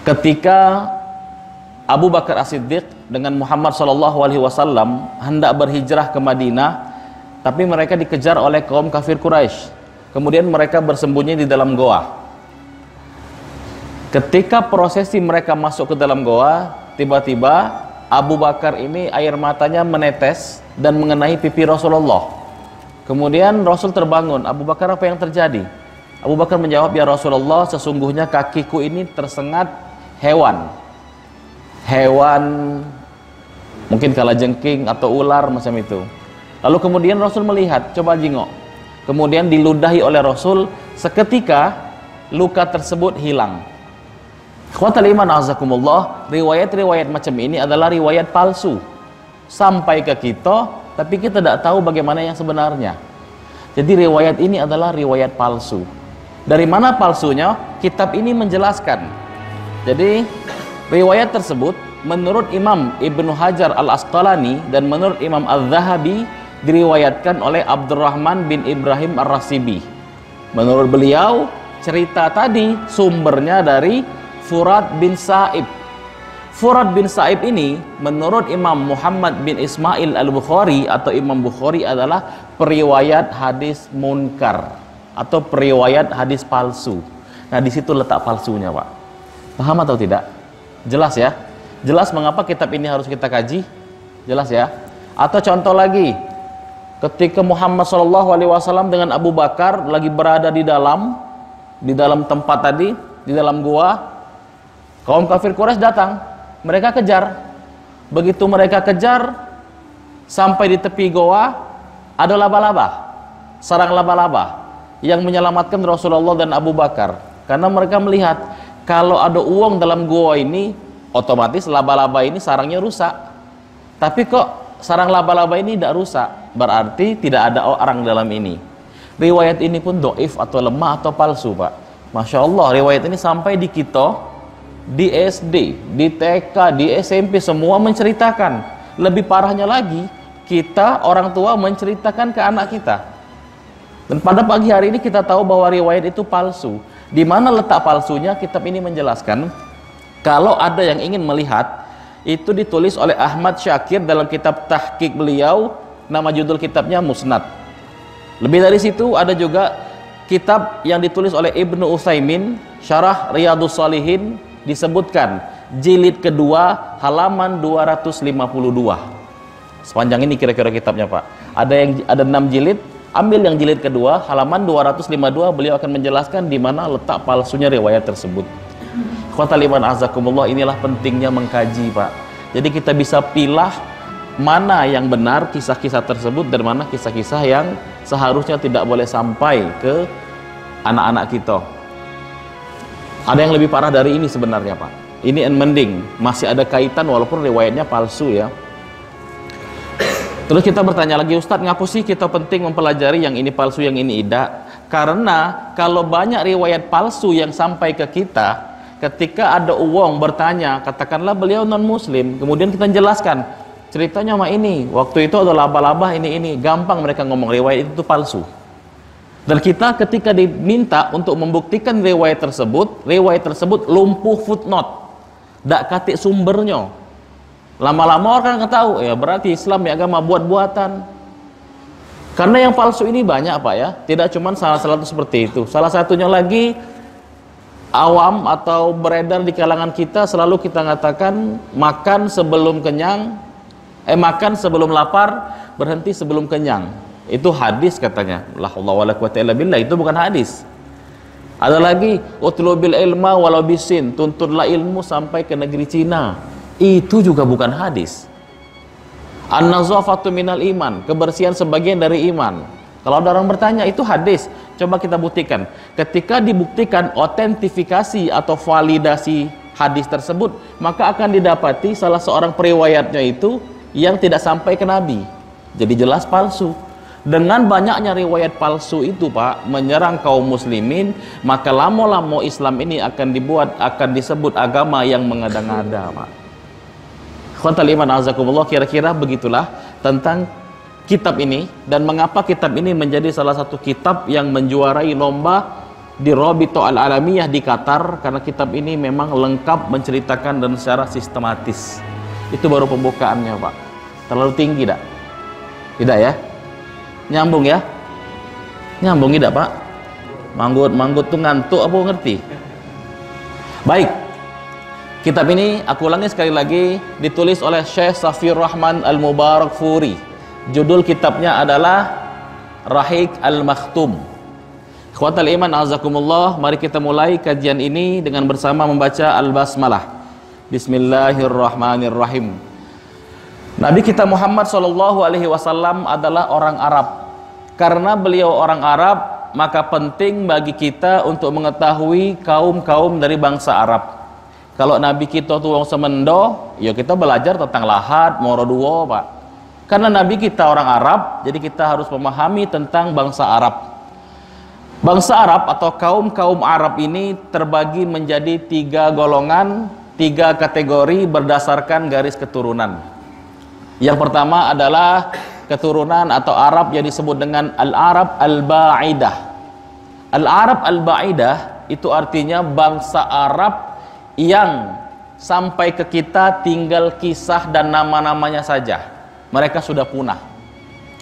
Ketika Abu Bakar As-Siddiq dengan Muhammad SAW hendak berhijrah ke Madinah, tapi mereka dikejar oleh kaum kafir Quraisy. Kemudian mereka bersembunyi di dalam goa. Ketika prosesi mereka masuk ke dalam goa, tiba-tiba Abu Bakar ini air matanya menetes dan mengenai pipi Rasulullah. Kemudian Rasul terbangun. Abu Bakar, apa yang terjadi? Abu Bakar menjawab, ya Rasulullah, sesungguhnya kakiku ini tersengat hewan mungkin kalajengking atau ular macam itu. Lalu kemudian Rasul melihat, coba jengok, kemudian diludahi oleh Rasul. Seketika luka tersebut hilang. Ikhwatal iman azakumullah, riwayat-riwayat macam ini adalah riwayat palsu sampai ke kita, tapi kita tidak tahu bagaimana yang sebenarnya. Jadi riwayat ini adalah riwayat palsu. Dari mana palsunya? Kitab ini menjelaskan. Jadi riwayat tersebut menurut Imam Ibnu Hajar Al-Asqalani dan menurut Imam Al-Zahabi diriwayatkan oleh Abdurrahman bin Ibrahim Ar-Rasibi. Menurut beliau, cerita tadi sumbernya dari Furat bin Sa'ib. Furat bin Sa'ib ini menurut Imam Muhammad bin Ismail Al-Bukhari atau Imam Bukhari adalah periwayat hadis munkar atau periwayat hadis palsu. Nah, di situ letak palsunya, Pak. Paham atau tidak? Jelas ya? Jelas mengapa kitab ini harus kita kaji? Jelas ya? Atau contoh lagi, ketika Muhammad SAW dengan Abu Bakar lagi berada di dalam tempat tadi, di dalam gua, kaum kafir Quraisy datang, mereka kejar. Begitu mereka kejar, sampai di tepi goa ada laba-laba, sarang laba-laba yang menyelamatkan Rasulullah dan Abu Bakar. Karena mereka melihat kalau ada uang dalam goa ini, otomatis laba-laba ini sarangnya rusak. Tapi kok sarang laba-laba ini tidak rusak, berarti tidak ada orang dalam ini. Riwayat ini pun doif atau lemah atau palsu, Pak. Masya Allah, riwayat ini sampai di kita, di SD, di TK, di SMP, semua menceritakan. Lebih parahnya lagi, kita orang tua menceritakan ke anak kita. Dan pada pagi hari ini kita tahu bahwa riwayat itu palsu. Di mana letak palsunya? Kitab ini menjelaskan. Kalau ada yang ingin melihat, itu ditulis oleh Ahmad Syakir dalam kitab tahqiq beliau, nama judul kitabnya Musnad. Lebih dari situ ada juga kitab yang ditulis oleh Ibnu Utsaimin, Syarah Riyadhus Shalihin, disebutkan jilid kedua halaman 252. Sepanjang ini kira-kira kitabnya, Pak. Ada 6 jilid. Ambil yang jilid kedua halaman 252, beliau akan menjelaskan di mana letak palsunya riwayat tersebut. Ikhwatal iman azakumullah, inilah pentingnya mengkaji, Pak. Jadi kita bisa pilah mana yang benar kisah-kisah tersebut dan mana kisah-kisah yang seharusnya tidak boleh sampai ke anak-anak kita. Ada yang lebih parah dari ini sebenarnya, Pak. Ini mending masih ada kaitan walaupun riwayatnya palsu ya. Terus kita bertanya lagi, Ustadz, ngapa sih kita penting mempelajari yang ini palsu, yang ini tidak? Karena kalau banyak riwayat palsu yang sampai ke kita, ketika ada uang bertanya, katakanlah beliau non muslim, kemudian kita jelaskan ceritanya mah ini, waktu itu ada laba-laba ini, gampang mereka ngomong riwayat itu palsu. Dan kita ketika diminta untuk membuktikan riwayat tersebut lumpuh footnote, dak katik sumbernya. Lama-lama orang akan tahu, ya berarti Islam ya agama buat-buatan. Karena yang palsu ini banyak, Pak ya. Tidak cuma salah satu seperti itu. Salah satunya lagi, awam atau beredar di kalangan kita, selalu kita mengatakan makan sebelum kenyang, makan sebelum lapar, berhenti sebelum kenyang. Itu hadis katanya. La haula wala quwwata illa billah, itu bukan hadis. Ada lagi, utlubil ilma walau bisin, tuntutlah ilmu sampai ke negeri Cina. Itu juga bukan hadis. An-nazafatu minal iman, kebersihan sebagian dari iman. Kalau ada orang bertanya itu hadis, coba kita buktikan. Ketika dibuktikan otentifikasi atau validasi hadis tersebut, maka akan didapati salah seorang periwayatnya itu yang tidak sampai ke Nabi. Jadi jelas palsu. Dengan banyaknya riwayat palsu itu, Pak, menyerang kaum muslimin, maka lama-lama Islam ini akan disebut agama yang mengada-ngada, Pak. Khontal iman azakumullah, kira-kira begitulah tentang kitab ini dan mengapa kitab ini menjadi salah satu kitab yang menjuarai lomba di Rabito Al-Alamiyah di Qatar, karena kitab ini memang lengkap menceritakan dan secara sistematis. Itu baru pembukaannya, Pak. Terlalu tinggi tidak? Tidak ya? Nyambung ya? Nyambung tidak, Pak? Manggut tuh ngantuk apa ngerti? Baik. Kitab ini, aku ulangi sekali lagi, ditulis oleh Syekh Safiyur Rahman Al-Mubarakfuri. Judul kitabnya adalah Rahiq Al-Makhtum. Ikhwatal iman azakumullah, mari kita mulai kajian ini dengan bersama membaca Al-Basmalah. Bismillahirrahmanirrahim. Nabi kita Muhammad SAW adalah orang Arab. Karena beliau orang Arab, maka penting bagi kita untuk mengetahui kaum-kaum dari bangsa Arab. Kalau Nabi kita tuh wong semendo, ya kita belajar tentang Lahad, Moroduo, Pak. Karena Nabi kita orang Arab, jadi kita harus memahami tentang bangsa Arab. Bangsa Arab atau kaum-kaum Arab ini terbagi menjadi 3 golongan, 3 kategori berdasarkan garis keturunan. Yang pertama adalah keturunan atau Arab yang disebut dengan Al-Arab Al-Ba'idah. Al-Arab Al-Ba'idah itu artinya bangsa Arab yang sampai ke kita tinggal kisah dan nama-namanya saja. Mereka sudah punah.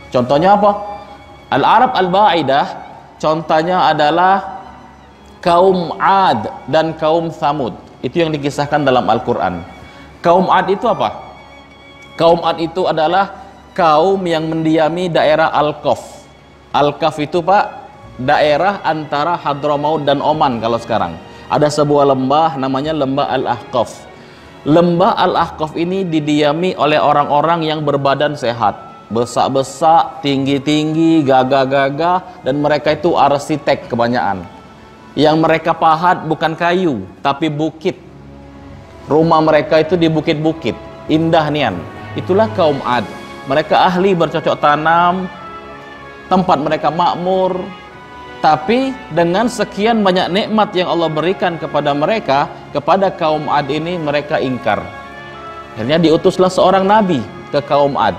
Contohnya apa? Al-Arab Al-Ba'idah contohnya adalah kaum Ad dan kaum Thamud. Itu yang dikisahkan dalam Al-Quran. Kaum Ad itu apa? Kaum Ad itu adalah kaum yang mendiami daerah Al-Qaf. Al-Qaf itu, Pak, daerah antara Hadramaut dan Oman kalau sekarang. Ada sebuah lembah namanya Lembah Al-Ahqaf. Lembah Al-Ahqaf ini didiami oleh orang-orang yang berbadan sehat. Besak-besak, tinggi-tinggi, gagah-gagah, dan mereka itu arsitek kebanyakan. Yang mereka pahat bukan kayu, tapi bukit. Rumah mereka itu di bukit-bukit, indah nian. Itulah kaum Ad. Mereka ahli bercocok tanam, tempat mereka makmur, tapi dengan sekian banyak nikmat yang Allah berikan kepada mereka, kepada kaum Ad ini mereka ingkar. Akhirnya diutuslah seorang nabi ke kaum Ad.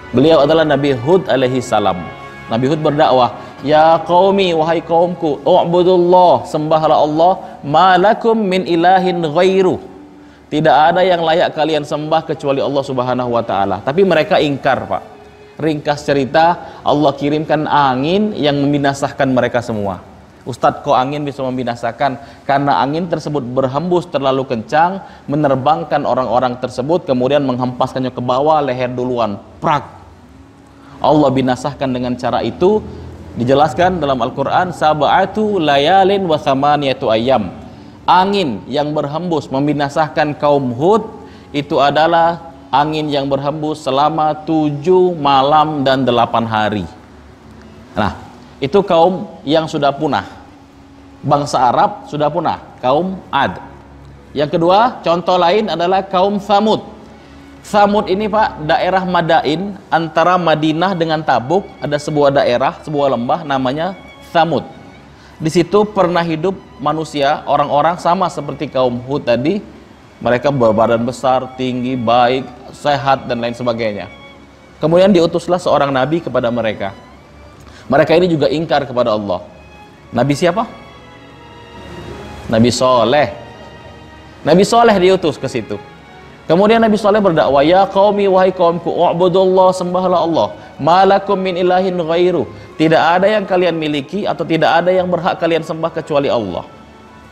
Beliau adalah Nabi Hud alaihi salam. Nabi Hud berdakwah, "Ya qaumi, wahai kaumku, u'budullah, sembahlah Allah, ma lakum min ilahin ghairu." Tidak ada yang layak kalian sembah kecuali Allah Subhanahu wa taala. Tapi mereka ingkar, Pak. Ringkas cerita, Allah kirimkan angin yang membinasakan mereka semua. Ustadz, kok angin bisa membinasakan? Karena angin tersebut berhembus terlalu kencang, menerbangkan orang-orang tersebut, kemudian menghempaskannya ke bawah, leher duluan, prak. Allah binasahkan dengan cara itu. Dijelaskan dalam Al-Quran, sab'atu layalin wa thamaniyatu ayyam. Angin yang berhembus membinasahkan kaum Hud itu adalah angin yang berhembus selama 7 malam dan 8 hari. Nah, itu kaum yang sudah punah. Bangsa Arab sudah punah, kaum Ad. Yang kedua, contoh lain adalah kaum Thamud. Thamud ini, Pak, daerah Madain antara Madinah dengan Tabuk, ada sebuah daerah, sebuah lembah namanya Thamud. Di situ pernah hidup manusia, orang-orang sama seperti kaum Hud tadi. Mereka berbadan besar, tinggi, baik, sehat dan lain sebagainya. Kemudian diutuslah seorang nabi kepada mereka. Mereka ini juga ingkar kepada Allah. Nabi siapa? Nabi Soleh. Nabi Soleh diutus ke situ. Kemudian Nabi Soleh berdakwah, "Ya qaumi, wahai kaumku, u'budullah, sembahlah Allah, ma lakum min ilahin ghairu." Tidak ada yang kalian miliki atau tidak ada yang berhak kalian sembah kecuali Allah.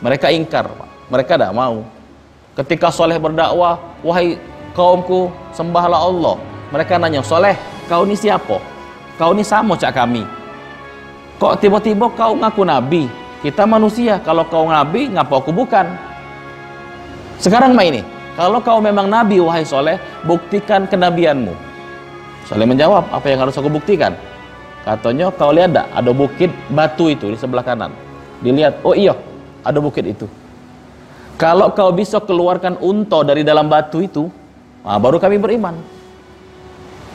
Mereka ingkar, Pak. Mereka tidak mau. Ketika Soleh berdakwah, "Wahai kaumku, sembahlah Allah." Mereka nanya, "Soleh, kau ini siapa? Kau ini sama cak kami. Kok tiba-tiba kau ngaku nabi? Kita manusia, kalau kau nabi, ngapa aku bukan?" Sekarang main ini. Kalau kau memang nabi, wahai Soleh, buktikan kenabianmu. Soleh menjawab, apa yang harus aku buktikan? Katanya, kau lihat tak? Ada bukit batu itu di sebelah kanan. Dilihat, oh iya, ada bukit itu. Kalau kau bisa keluarkan unta dari dalam batu itu, nah, baru kami beriman.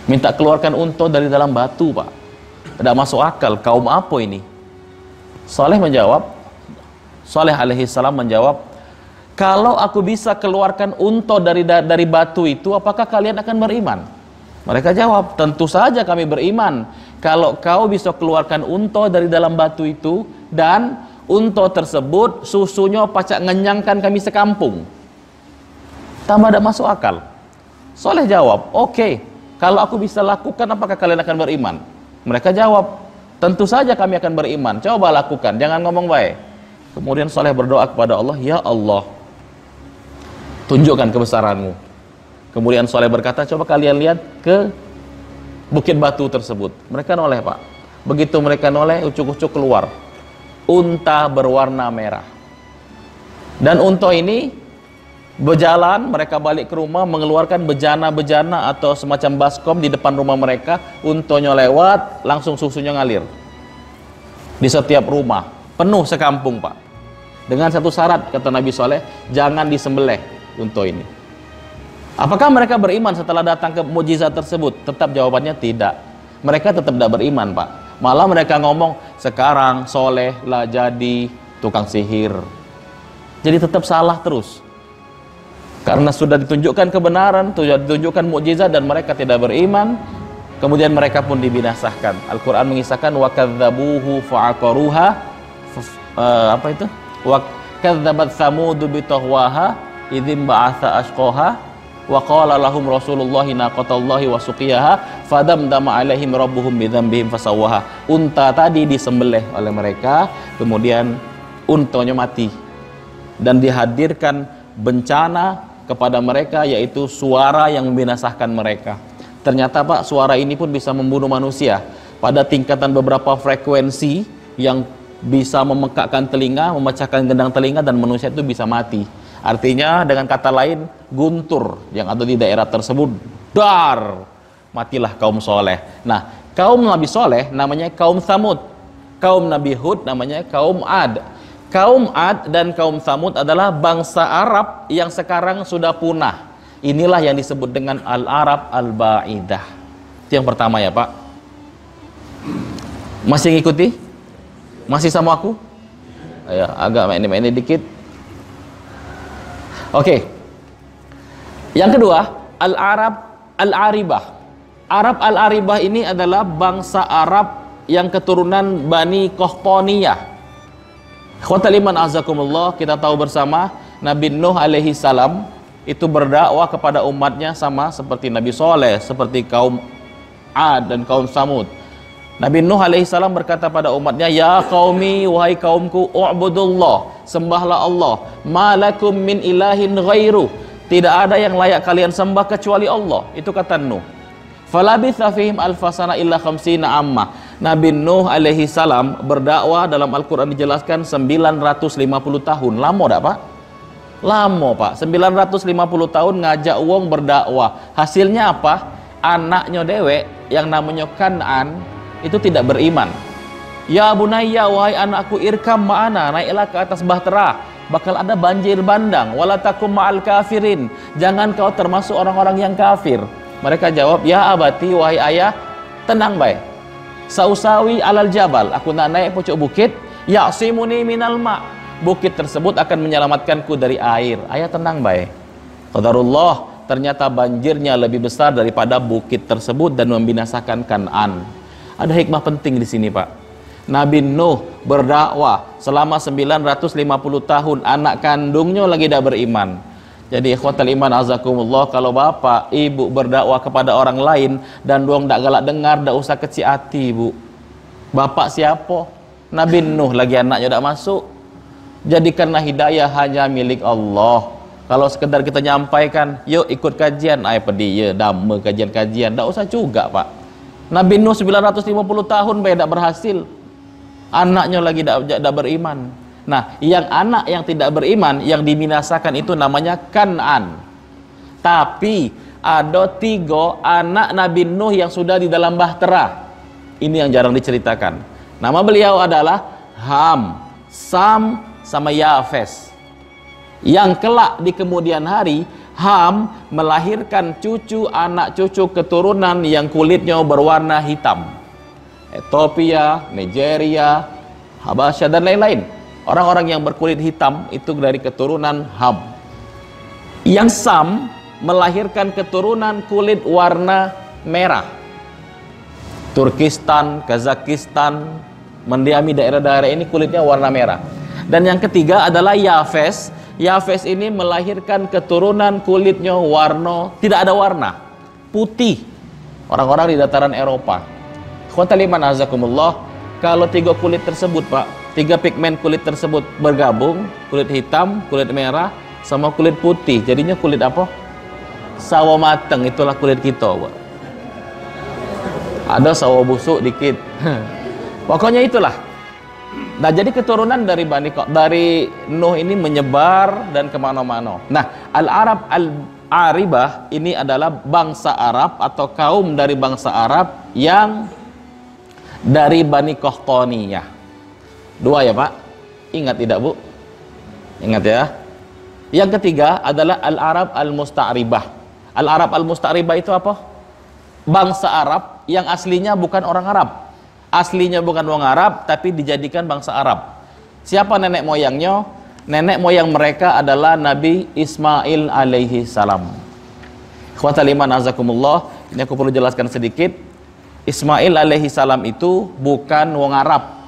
Minta keluarkan unta dari dalam batu, Pak. Tidak masuk akal, kaum apa ini? Soleh menjawab, Soleh alaihi salam menjawab, kalau aku bisa keluarkan unta dari batu itu, apakah kalian akan beriman? Mereka jawab, tentu saja kami beriman. Kalau kau bisa keluarkan unta dari dalam batu itu, dan Unta tersebut susunya pacak ngenyangkan kami sekampung. Tambah ada masuk akal. Soleh jawab, oke, kalau aku bisa lakukan, apakah kalian akan beriman? Mereka jawab, tentu saja kami akan beriman. Coba lakukan, jangan ngomong baik. Kemudian Soleh berdoa kepada Allah, ya Allah, tunjukkan kebesaranmu. Kemudian Soleh berkata, coba kalian lihat ke bukit batu tersebut. Mereka noleh, Pak. Begitu mereka noleh, ucuk-ucuk keluar unta berwarna merah. Dan unta ini berjalan, mereka balik ke rumah mengeluarkan bejana-bejana atau semacam baskom di depan rumah mereka. Untanya lewat, langsung susunya ngalir di setiap rumah, penuh sekampung, Pak. Dengan satu syarat, kata Nabi Soleh, jangan disembelih unta ini. Apakah mereka beriman setelah datang ke mukjizat tersebut? Tetap jawabannya tidak. Mereka tetap tidak beriman, Pak. Malah mereka ngomong, sekarang Soleh lah jadi tukang sihir. Jadi tetap salah terus. Karena sudah ditunjukkan kebenaran, sudah ditunjukkan mukjizat dan mereka tidak beriman, kemudian mereka pun dibinasakan. Al-Quran mengisahkan wa kadzabuhu fa'aqaruha, apa itu? Wa kadzabat Tsamudu bi tahwaha idzim ba'atsa ashqaha wa qala lahum Rasulullahi naqatallahi wa suqiyaha fadamdama alaihim rabbuhum bidzambihim fasawwaha. Unta tadi disembelih oleh mereka, kemudian untanya mati dan dihadirkan bencana kepada mereka, yaitu suara yang membinasakan mereka. Ternyata, Pak, suara ini pun bisa membunuh manusia pada tingkatan beberapa frekuensi yang bisa memekakkan telinga, memecahkan gendang telinga, dan manusia itu bisa mati. Artinya dengan kata lain, guntur yang ada di daerah tersebut, dar, matilah kaum soleh. Nah, kaum Nabi Soleh namanya kaum Tsamud, kaum Nabi Hud namanya kaum Ad. Kaum Ad dan kaum Tsamud adalah bangsa Arab yang sekarang sudah punah. Inilah yang disebut dengan Al-Arab Al-Ba'idah. Itu yang pertama ya, Pak. Masih ngikuti? Masih sama aku? Ayo, agak main-main dikit. Oke. Yang kedua, Al-Arab Al-Aribah. Arab Al-Aribah ini adalah bangsa Arab yang keturunan Bani Qahtaniyah. Khotal iman azakumullah, kita tahu bersama Nabi Nuh alaihi salam itu berdakwah kepada umatnya sama seperti Nabi Soleh, seperti kaum Ad dan kaum Tsamud. Nabi Nuh alaihi salam berkata pada umatnya, ya qaumi, wahai kaumku, u'budullah, sembahlah Allah, malakum min ilahin ghairu, tidak ada yang layak kalian sembah kecuali Allah. Itu kata Nuh. Falabitha fihim alfasana illa khamsina amma. Nabi Nuh alaihi salam berdakwah, dalam Al-Quran dijelaskan 950 tahun. Lama tak, Pak? Lama, Pak. 950 tahun ngajak uang berdakwah. Hasilnya apa? Anaknya dewek yang namanya Kan'an itu tidak beriman. Ya bunayya, wahai anakku, irkam ma'ana, naiklah ke atas bahtera, bakal ada banjir bandang. Wala takum ma'al kafirin, jangan kau termasuk orang-orang yang kafir. Mereka jawab, ya abati, wahai ayah, tenang baik. Sausawi alal jabal, aku nak naik pucuk bukit, ya'simuni minal ma', bukit tersebut akan menyelamatkanku dari air. Ayah tenang baik. Qadarullah, ternyata banjirnya lebih besar daripada bukit tersebut dan membinasakan Kan'an. Ada hikmah penting di sini, Pak. Nabi Nuh berdakwah selama 950 tahun, anak kandungnya lagi tidak beriman. Jadi ikhwatal iman azakumullah, kalau bapak ibu berdakwah kepada orang lain dan doang tidak galak dengar, tidak usah kecil hati, Bu. Bapak siapa? Nabi Nuh lagi anaknya tidak masuk. Jadikanlah hidayah hanya milik Allah. Kalau sekedar kita nyampaikan, yuk ikut kajian, ay pedih ya, dhamma kajian-kajian, tidak usah juga, Pak. Nabi Nuh 950 tahun tidak berhasil. Anaknya lagi tidak beriman. Nah, yang anak yang tidak beriman, yang dibinasakan itu namanya Kan'an. Tapi ada 3 anak Nabi Nuh yang sudah di dalam bahtera. Ini yang jarang diceritakan. Nama beliau adalah Ham, Sam, sama Yafes. Yang kelak di kemudian hari, Ham melahirkan cucu, anak cucu keturunan yang kulitnya berwarna hitam. Ethiopia, Nigeria, Habasyah dan lain-lain. Orang-orang yang berkulit hitam itu dari keturunan Ham. Yang Sam melahirkan keturunan kulit warna merah. Turkistan, Kazakhstan, mendiami daerah-daerah ini kulitnya warna merah. Dan yang ketiga adalah Yafes. Yafes ini melahirkan keturunan kulitnya warna tidak ada warna, putih. Orang-orang di dataran Eropa. Khotaliman azakumullah, kalau tiga kulit tersebut Pak, tiga pigmen kulit tersebut bergabung, kulit hitam, kulit merah, sama kulit putih, jadinya kulit apa? Sawo mateng, itulah kulit kita Pak. Ada sawo busuk dikit. Pokoknya itulah. Nah, jadi keturunan dari dari Nuh ini menyebar dan kemana-mana. Nah, Al-Arab Al-Aribah ini adalah bangsa Arab atau kaum dari bangsa Arab yang dari Bani Qahthaniyah. Dua ya Pak? Ingat tidak Bu? Ingat ya. Yang ketiga adalah Al-Arab Al-Musta'ribah. Al-Arab Al-Musta'ribah itu apa? Bangsa Arab yang aslinya bukan orang Arab. Aslinya bukan orang Arab, tapi dijadikan bangsa Arab. Siapa nenek moyangnya? Nenek moyang mereka adalah Nabi Ismail alaihi salam. Ikhwatal iman azakumullah, ini aku perlu jelaskan sedikit. Ismail alaihi salam itu bukan wong Arab.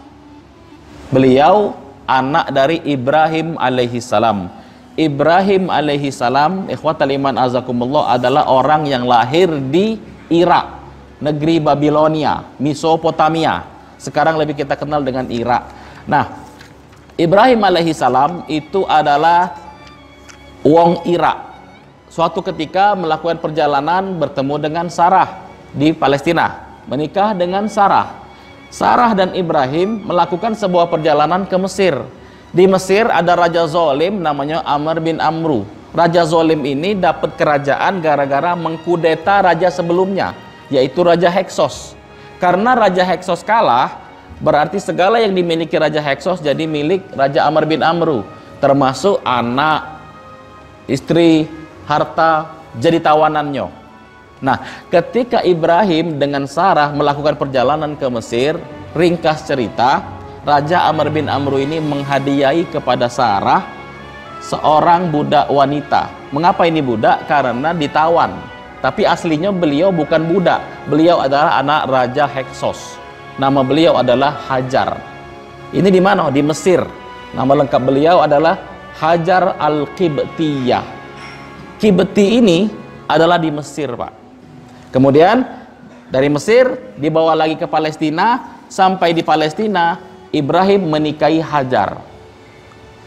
Beliau anak dari Ibrahim alaihi salam. Ibrahim alaihi salam, ikhwatal iman azakumullah, adalah orang yang lahir di Irak, negeri Babilonia, Mesopotamia. Sekarang lebih kita kenal dengan Irak. Nah, Ibrahim alaihi salam itu adalah wong Irak. Suatu ketika melakukan perjalanan bertemu dengan Sarah di Palestina, menikah dengan Sarah. Sarah dan Ibrahim melakukan sebuah perjalanan ke Mesir. Di Mesir ada raja zalim namanya Amr bin Amru. Raja zalim ini dapat kerajaan gara-gara mengkudeta raja sebelumnya, yaitu Raja Heksos. Karena Raja Heksos kalah, berarti segala yang dimiliki Raja Heksos jadi milik Raja Amr bin Amru, termasuk anak, istri, harta, jadi tawanannya. Nah, ketika Ibrahim dengan Sarah melakukan perjalanan ke Mesir, ringkas cerita, Raja Amr bin Amru ini menghadiahi kepada Sarah seorang budak wanita. Mengapa ini budak? Karena ditawan. Tapi aslinya beliau bukan budak. Beliau adalah anak Raja Heksos. Nama beliau adalah Hajar. Ini di mana? Di Mesir. Nama lengkap beliau adalah Hajar Al-Qibtiyah. Qibti ini adalah di Mesir, Pak. Kemudian dari Mesir dibawa lagi ke Palestina. Sampai di Palestina, Ibrahim menikahi Hajar.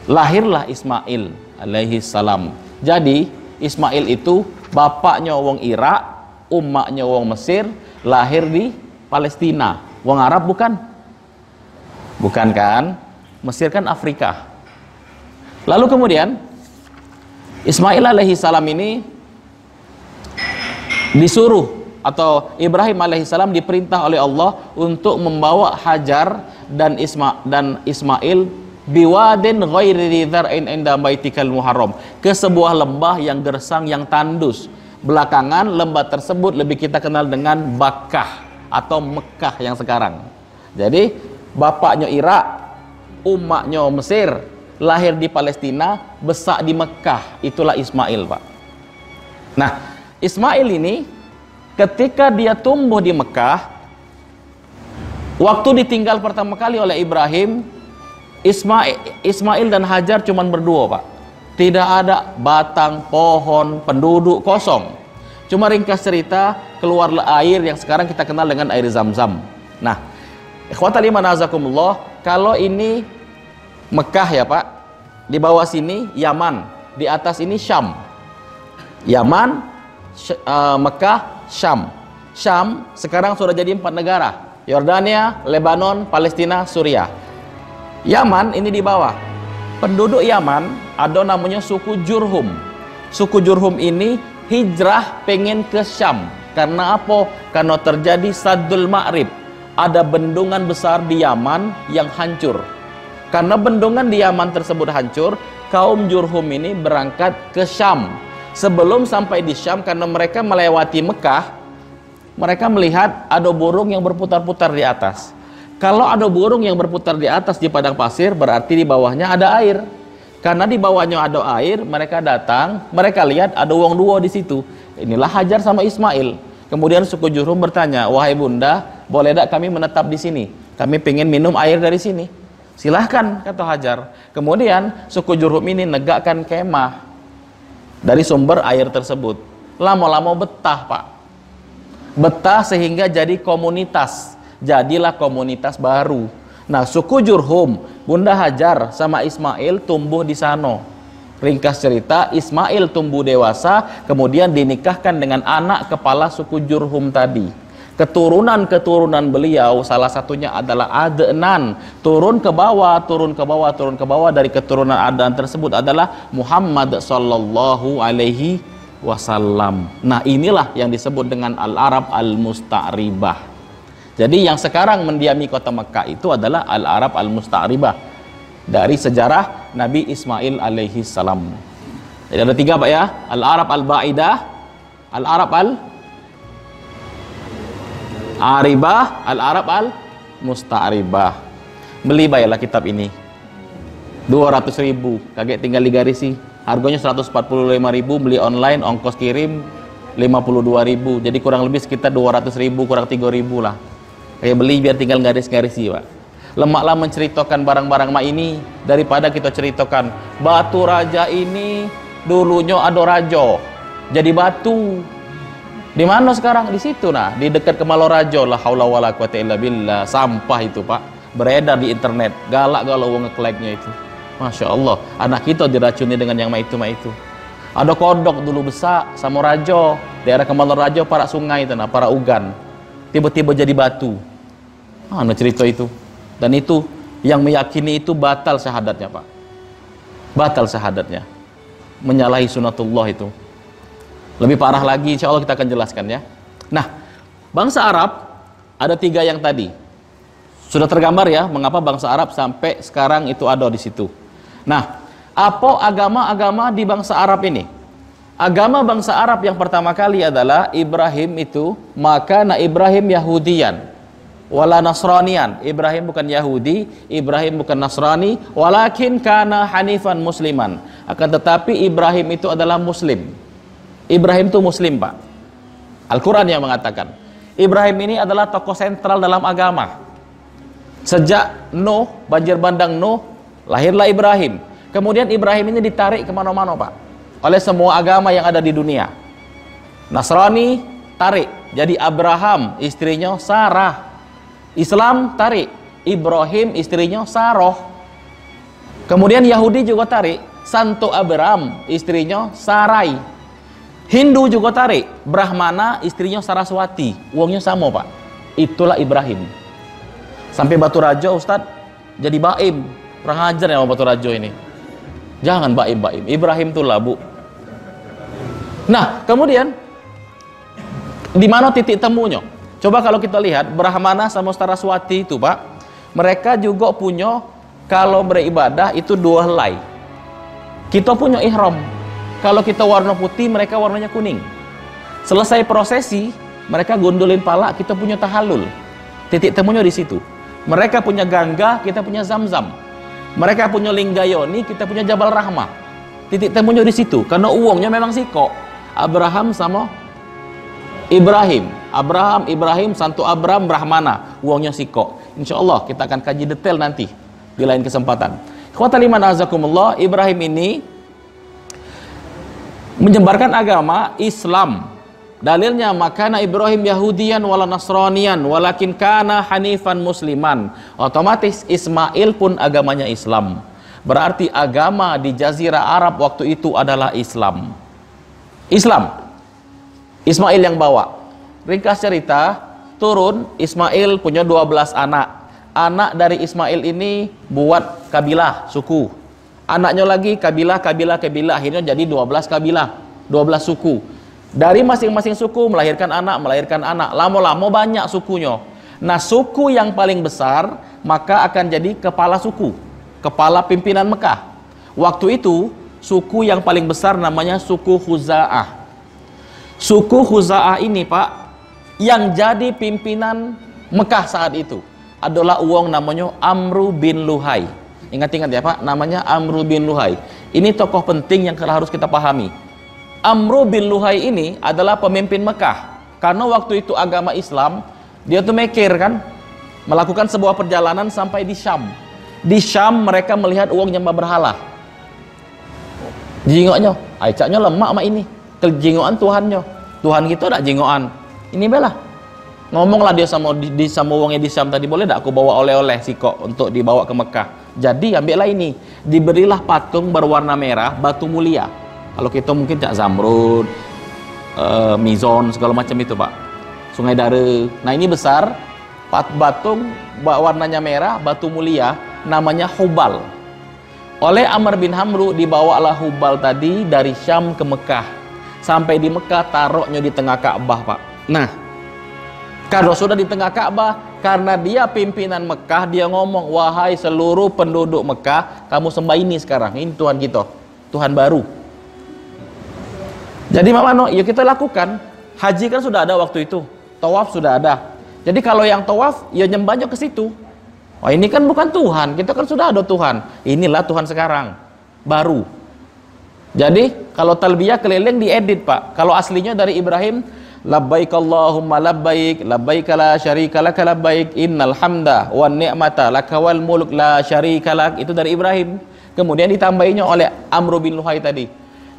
Lahirlah Ismail alaihi salam. Jadi Ismail itu bapaknya wong Irak, umaknya wong Mesir, lahir di Palestina. Wong Arab bukan? Bukan kan? Mesir kan Afrika. Lalu kemudian Ismail alaihi salam ini disuruh, atau Ibrahim alaihi salam diperintah oleh Allah untuk membawa Hajar dan Ismail biwadin ghairi dzar'in inda baitikal muharram, ke sebuah lembah yang gersang yang tandus. Belakangan lembah tersebut lebih kita kenal dengan Bakkah atau Mekah yang sekarang. Jadi bapaknya Irak, umaknya Mesir, lahir di Palestina, besar di Mekah. Itulah Ismail, Pak. Nah, Ismail ini ketika dia tumbuh di Mekah, waktu ditinggal pertama kali oleh Ibrahim, Ismail dan Hajar cuma berdua, Pak. Tidak ada batang, pohon, penduduk, kosong. Cuma ringkas cerita, keluarlah air yang sekarang kita kenal dengan air Zam-Zam. Nah, ikhwatal iman azakumullah, kalau ini Mekah ya Pak, di bawah sini Yaman, di atas ini Syam. Yaman, Mekah, Syam. Syam sekarang sudah jadi 4 negara. Yordania, Lebanon, Palestina, Suriah. Yaman ini di bawah. Penduduk Yaman ada namanya suku Jurhum. Suku Jurhum ini hijrah pengen ke Syam. Karena apa? Karena terjadi Saddul Ma'rib. Ada bendungan besar di Yaman yang hancur. Karena bendungan di Yaman tersebut hancur, kaum Jurhum ini berangkat ke Syam. Sebelum sampai di Syam, karena mereka melewati Mekah, mereka melihat ada burung yang berputar-putar di atas. Kalau ada burung yang berputar di atas di padang pasir, berarti di bawahnya ada air. Karena di bawahnya ada air, mereka datang, mereka lihat ada wong dua di situ. Inilah Hajar sama Ismail. Kemudian suku Jurhum bertanya, "Wahai bunda, boleh tak kami menetap di sini?" Kami pengen minum air dari sini. Silahkan, kata Hajar. Kemudian suku Jurhum ini negakkan kemah dari sumber air tersebut. Lama-lama betah, Pak. Betah sehingga jadi komunitas. Jadilah komunitas baru. Nah, suku Jurhum, Bunda Hajar sama Ismail tumbuh di sana. Ringkas cerita, Ismail tumbuh dewasa, kemudian dinikahkan dengan anak kepala suku Jurhum tadi. Keturunan-keturunan beliau salah satunya adalah Adnan. Turun ke bawah, turun ke bawah, turun ke bawah dari keturunan Adnan tersebut adalah Muhammad sallallahu alaihi wasallam. Nah, inilah yang disebut dengan Al-Arab Al-Musta'ribah. Jadi yang sekarang mendiami kota Mekah itu adalah Al-Arab Al-Musta'ribah dari sejarah Nabi Ismail alaihi salam. Jadi ada 3, Pak ya. Al-Arab Al-Ba'idah, Al-Arab Al-Aribah, Al-Arab Al-Musta'ribah. Beli bayarlah kitab ini 200.000, kaget tinggal digarisi. Harganya 145.000, beli online, ongkos kirim 52.000. Jadi kurang lebih sekitar 200.000, kurang 3.000 lah. Kayak beli biar tinggal garis-garisi, Pak. Lemaklah menceritakan barang-barang mak ini daripada kita ceritakan batu raja ini dulunya ada raja jadi batu. Di mana sekarang? Di situ nah, di dekat Kemalorajo. La haula wala quwata illa billah. Sampah itu, Pak. Beredar di internet. Galak kalau wong ngekleknya itu. Masya Allah. Anak kita diracuni dengan yang itu. Ada kodok dulu besar sama rajo. Daerah Kemalorajo, para sungai itu nah, para ugan. Tiba-tiba jadi batu. Mana cerita itu? Dan itu yang meyakini itu batal syahadatnya, Pak. Batal syahadatnya. Menyalahi sunatullah itu. Lebih parah lagi, insya Allah kita akan jelaskan ya. Nah, bangsa Arab ada 3 yang tadi. Sudah tergambar ya, mengapa bangsa Arab sampai sekarang itu ada di situ. Nah, apa agama-agama di bangsa Arab ini? Agama bangsa Arab yang pertama kali adalah Ibrahim itu, maka Ibrahim Yahudian, wala Nasranian. Ibrahim bukan Yahudi, Ibrahim bukan Nasrani, walakin kana hanifan musliman. Akan tetapi Ibrahim itu adalah Muslim. Ibrahim itu Muslim, Pak. Al-Quran yang mengatakan Ibrahim ini adalah tokoh sentral dalam agama. Sejak Nuh, banjir bandang Nuh, lahirlah Ibrahim. Kemudian Ibrahim ini ditarik kemana-mana, Pak, oleh semua agama yang ada di dunia. Nasrani tarik, jadi Abraham istrinya Sarah. Islam tarik, Ibrahim istrinya Saroh. Kemudian Yahudi juga tarik, Santo Abraham istrinya Sarai. Hindu juga tarik, Brahmana istrinya Saraswati. Uangnya sama, Pak. Itulah Ibrahim. Sampai Batu Rajo, Ustadz, jadi baim. Kurang ajar ya sama Batu Rajo ini. Jangan baim-baim. Ibrahim itulah, Bu. Nah, kemudian di mana titik temunya? Coba kalau kita lihat Brahmana sama Saraswati itu, Pak, mereka juga punya, kalau beribadah itu 2 helai. Kita punya ihram. Kalau kita warna putih, mereka warnanya kuning. Selesai prosesi, mereka gondolin pala, kita punya tahallul. Titik temunya di situ. Mereka punya Gangga, kita punya Zamzam. Mereka punya Linggayoni, kita punya Jabal Rahmah. Titik temunya di situ. Karena uangnya memang siko. Abraham sama Ibrahim. Ibrahim, Santo Abraham, Brahmana. Uangnya siko. Insya Allah kita akan kaji detail nanti di lain kesempatan. Ikhwatal iman azakumullah, Ibrahim ini menyebarkan agama Islam. Dalilnya makana Ibrahim Yahudian wala Nasranian walakin kana hanifan musliman. Otomatis Ismail pun agamanya Islam. Berarti agama di jazirah Arab waktu itu adalah Islam. Ismail yang bawa. Ringkas cerita, turun Ismail punya 12 anak. Anak dari Ismail ini buat kabilah, suku. Anaknya lagi kabilah, akhirnya jadi 12 kabilah, 12 suku. Dari masing-masing suku melahirkan anak. Lama-lama banyak sukunya. Nah, suku yang paling besar maka akan jadi kepala suku, kepala pimpinan Mekah. Waktu itu suku yang paling besar namanya suku Khuza'ah. Suku Khuza'ah ini, Pak, yang jadi pimpinan Mekah saat itu adalah uang namanya Amru bin Luhai. Ingat-ingat ya, Pak, namanya Amru bin Luhai. Ini tokoh penting yang harus kita pahami. Amru bin Luhai ini adalah pemimpin Mekah. Karena waktu itu agama Islam, dia tuh mikir kan, melakukan sebuah perjalanan sampai di Syam. Di Syam mereka melihat uang nyembah berhala. Jingoknya, aicaknya lemak sama ini. Kejingokan Tuhannya. Tuhan kita tak jingokan. Ini belah. Ngomonglah dia sama uangnya di Syam tadi, boleh tak aku bawa oleh-oleh sikok untuk dibawa ke Mekah. Jadi ambillah ini, diberilah patung berwarna merah, batu mulia. Kalau kita mungkin cak zamrud, mizon, segala macam itu pak, sungai dara. Nah ini besar, patung warnanya merah, batu mulia, namanya Hubal. Oleh Amr bin Hamru dibawalah Hubal tadi dari Syam ke Mekah. Sampai di Mekah taruhnya di tengah Ka'bah pak. Nah, kalau sudah di tengah Ka'bah, karena dia pimpinan Mekah, dia ngomong, wahai seluruh penduduk Mekah, kamu sembah ini sekarang, ini Tuhan kita, Tuhan baru. Jadi Mano, ya kita lakukan. Haji kan sudah ada waktu itu, tawaf sudah ada. Jadi kalau yang tawaf, ya nyembahnya ke situ. Wah ini kan bukan Tuhan, kita kan sudah ada Tuhan. Inilah Tuhan sekarang, baru. Jadi kalau talbiyah keliling diedit pak. Kalau aslinya dari Ibrahim, labbaik Allahumma labbaik, labbaik la syarika laka labbaik, innal hamda wan ni'mata laka wal mulk la syarika lak. Itu dari Ibrahim. Kemudian ditambahinya oleh Amr bin Luhai tadi.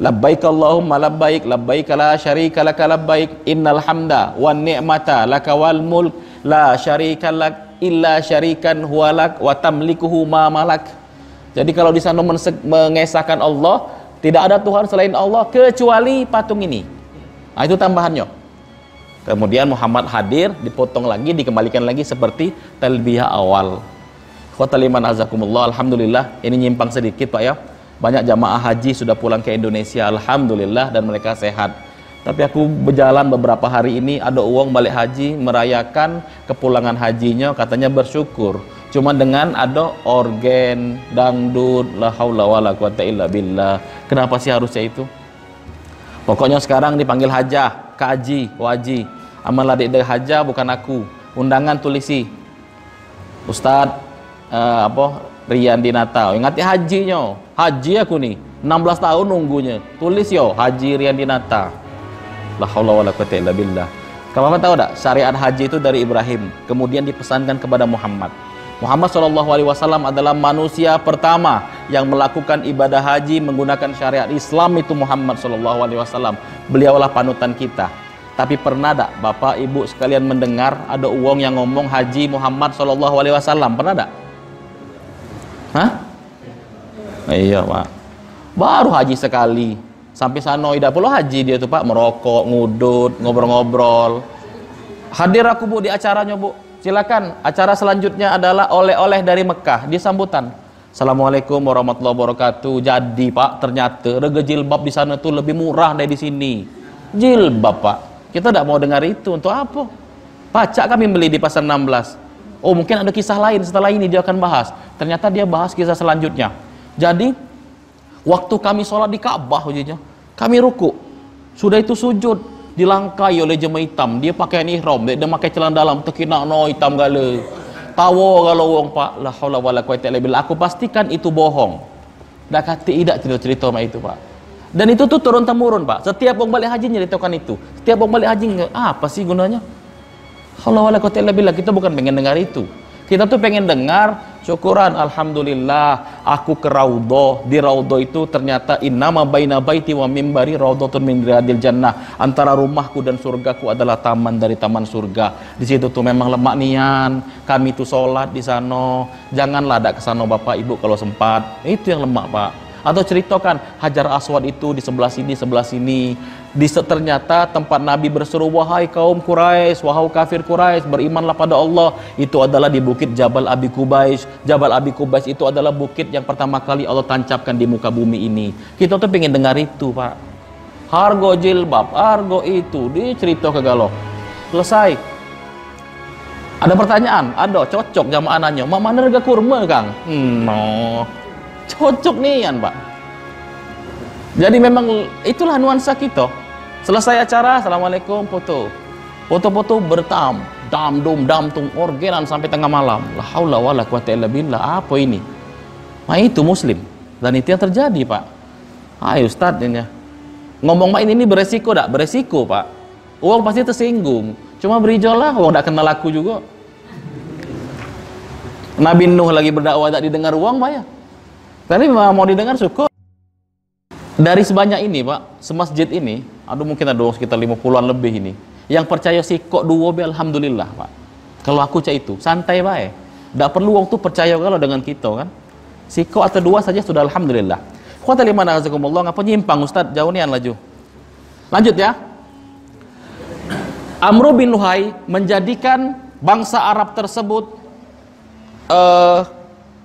Labbaik Allahumma labbaik, labbaik la syarika laka labbaik, innal hamda wan ni'mata laka wal mulk la syarika lak illa syarikan huwalak wa tamlikuhu ma malak. Jadi kalau di sana mengesahkan Allah, tidak ada Tuhan selain Allah kecuali patung ini. Nah itu tambahannya. Kemudian Muhammad hadir, dipotong lagi, dikembalikan lagi seperti talbiyah awal. Khotaliman azakumullah, alhamdulillah. Ini nyimpang sedikit Pak ya. Banyak jamaah haji sudah pulang ke Indonesia, alhamdulillah, dan mereka sehat. Tapi aku berjalan beberapa hari ini, ada uang balik haji, merayakan kepulangan hajinya, katanya bersyukur. Cuma dengan ada organ, dangdut, la haula wala quwata illa billah. Kenapa sih harusnya itu? Pokoknya sekarang dipanggil hajah, kaji, waji. Amal adik hajah bukan aku. Undangan tulisi. Ustadz Rian Dinata. Ingati hajinya. Haji aku nih. 16 tahun nunggunya. Tulis yo Haji Rian Dinata. La haula wala quwata illa billah. Kamu tahu tak? Syariat haji itu dari Ibrahim. Kemudian dipesankan kepada Muhammad. Muhammad SAW adalah manusia pertama yang melakukan ibadah haji menggunakan syariat Islam, itu Muhammad SAW. Beliaulah panutan kita. Tapi pernah tak Bapak Ibu sekalian mendengar ada uang yang ngomong haji Muhammad SAW? Pernah tak? Hah? Iya Pak. Baru haji sekali. Sampai sana tidak perlu haji dia tuh Pak, merokok, ngudut, ngobrol-ngobrol. Hadir aku Bu di acaranya Bu. Silakan, acara selanjutnya adalah oleh-oleh dari Mekah di sambutan. Assalamualaikum warahmatullahi wabarakatuh. Jadi Pak, ternyata rega jilbab di sana tuh lebih murah dari di sini. Jilbab Pak, kita tidak mau dengar itu. Untuk apa? Pacak kami beli di pasar 16. Oh mungkin ada kisah lain, setelah ini dia akan bahas. Ternyata dia bahas kisah selanjutnya. Jadi waktu kami sholat di Ka'bah, kami ruku, sudah itu sujud, dilangkai oleh jemaah hitam. Dia pakai ihram, dia pakai celana dalam, terkena no hitam gala. Tawa kalau wong Pak, la haula wala quwata illa billah. Aku pastikan itu bohong. Dak kata tidak cerita-cerita mak itu Pak. Dan itu tuh turun temurun Pak. Setiap wong balik haji nyeritakan itu. Setiap wong balik haji, apa sih gunanya? Haula wala quwata illa billah. Kita bukan pengen dengar itu. Kita tuh pengen dengar syukuran, alhamdulillah aku ke Raudhah. Di Raudhah itu ternyata innama baina baiti wa mimbari raudhatun min riyadil jannah. Antara rumahku dan surgaku adalah taman dari taman surga. Di situ tuh memang lemak nian. Kami tuh sholat di sana. Janganlah ada ke sana Bapak Ibu kalau sempat. Itu yang lemak Pak. Atau ceritakan Hajar Aswad itu di sebelah sini, sebelah sini. Ternyata tempat Nabi berseru, wahai kaum Quraisy, wahai kafir Quraisy, berimanlah pada Allah. Itu adalah di bukit Jabal Abi Qubais. Jabal Abi Qubais itu adalah bukit yang pertama kali Allah tancapkan di muka bumi ini. Kita tuh pengen dengar itu Pak. Hargo jilbab, hargo itu, dicerita ke galau. Selesai. Ada pertanyaan? Ada, cocok jamaah nanya. Mak mana harga kurma Kang? No. Cocok nih Pak. Jadi memang itulah nuansa kita. Selesai acara, assalamualaikum, foto. Foto-foto bertam, dam tung orgenan sampai tengah malam. La haula wala quwata illa billah. Apa ini? Nah itu muslim. Dan itu yang terjadi Pak. Ayo Ustaz ini. Ngomong mak ini beresiko tak? Beresiko Pak. Uang pasti tersinggung. Cuma beri jolah, uang tak kenal aku juga. Nabi Nuh lagi berdakwah tak didengar uang Pak ya. Tapi mau didengar syukur. Dari sebanyak ini Pak, semasjid ini, aduh mungkin ada sekitar 50-an lebih ini. Yang percaya sikok dua be alhamdulillah Pak. Kalau aku cak itu, santai Pak. Tak perlu waktu percaya kalau dengan kita kan. Sikok atau dua saja sudah alhamdulillah. Khuata liman azakumullah, ngapa nyimpang Ustaz? Jauh nian laju. Lanjut ya. Amr bin Luhai menjadikan bangsa Arab tersebut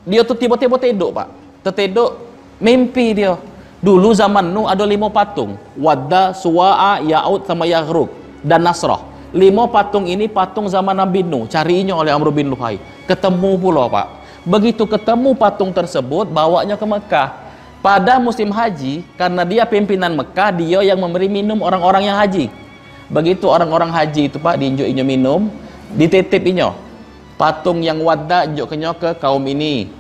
dia tuh tiba-tiba teduk Pak. Terteduk mimpi dia. Dulu zaman Nuh ada 5 patung, Wadda, Suwa'a, Ya'ud sama Yaghruk dan Nasrah. 5 patung ini patung zaman Nabi Nuh, carinya oleh Amr bin Luhai. Ketemu pula Pak. Begitu ketemu patung tersebut, bawanya ke Mekah. Pada musim haji, karena dia pimpinan Mekah, dia yang memberi minum orang-orang yang haji. Begitu orang-orang haji itu Pak diinjuk-injuk minum, dititip inyo. Patung yang Wadda injuk kenyo ke kaum ini.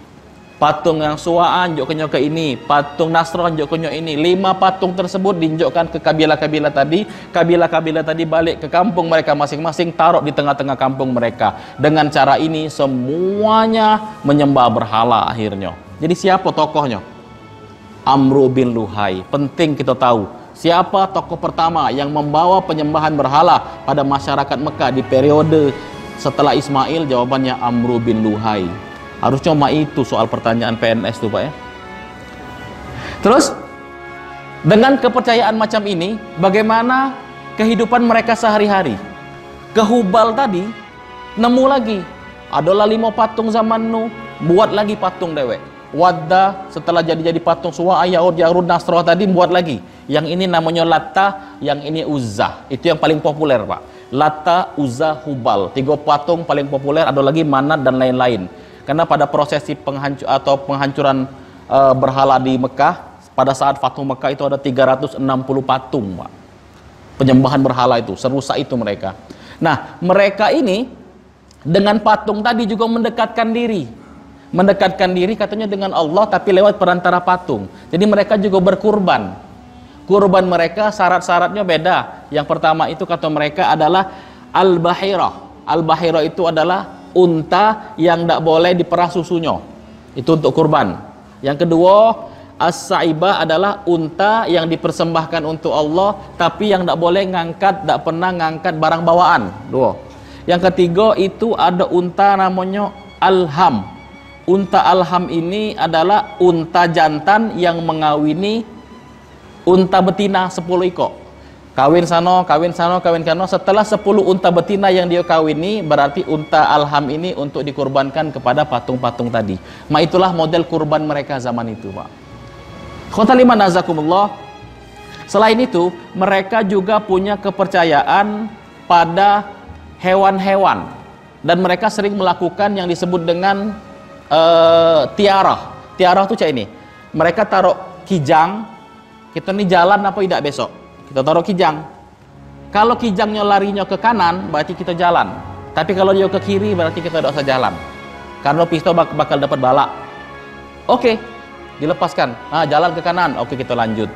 Patung yang Suwa'an injuk ke ini, patung Nasrah injuk ini. 5 patung tersebut diinjukkan ke kabilah-kabilah tadi. Kabilah-kabilah tadi balik ke kampung mereka masing-masing, taruh di tengah-tengah kampung mereka. Dengan cara ini semuanya menyembah berhala akhirnya. Jadi siapa tokohnya? Amr bin Luhai. Penting kita tahu siapa tokoh pertama yang membawa penyembahan berhala pada masyarakat Mekah di periode setelah Ismail. Jawabannya Amr bin Luhai. Harusnya cuma itu soal pertanyaan PNS tuh Pak ya. Terus dengan kepercayaan macam ini, bagaimana kehidupan mereka sehari-hari? Ke Hubal tadi nemu lagi, adalah 5 patung zaman Nuh, buat lagi patung dewek. Wadda setelah jadi patung Suwa'a, Ya'ud, Ya'rud, Nasrah tadi buat lagi. Yang ini namanya Latta, yang ini Uzzah. Itu yang paling populer Pak. Latta, Uzzah, Hubal. 3 patung paling populer, ada lagi Manat dan lain-lain. Karena pada prosesi penghancuran berhala di Mekah, pada saat Fathu Mekah itu ada 360 patung Pak. Penyembahan berhala itu, serusak itu mereka. Nah, mereka ini dengan patung tadi juga mendekatkan diri. Mendekatkan diri katanya dengan Allah, tapi lewat perantara patung. Jadi mereka juga berkurban. Kurban mereka syarat-syaratnya beda. Yang pertama itu kata mereka adalah Al-Bahirah. Al-Bahirah itu adalah unta yang tidak boleh diperah susunya. Itu untuk kurban. Yang kedua, As-Sa'ibah adalah unta yang dipersembahkan untuk Allah, tapi yang tidak boleh ngangkat, tidak pernah ngangkat barang bawaan. 2. Yang ketiga itu ada unta namanya Alham. Unta Alham ini adalah unta jantan yang mengawini unta betina 10 ekor. Kawin sana, kawin sana, kawin sana. Setelah 10 unta betina yang dia kawini, berarti unta Alham ini untuk dikurbankan kepada patung-patung tadi. Itulah model kurban mereka zaman itu Pak. Khotaliman azakumullah. Selain itu, mereka juga punya kepercayaan pada hewan-hewan. Dan mereka sering melakukan yang disebut dengan tiarah. Tiarah itu kayak ini. Mereka taruh kijang. Kita ini jalan apa tidak besok? Kita taruh kijang. Kalau kijangnya larinya ke kanan, berarti kita jalan. Tapi kalau dia ke kiri, berarti kita tidak usah jalan. Karena pistol bakal dapat bala. Oke, dilepaskan. Jalan ke kanan. Oke, kita lanjut.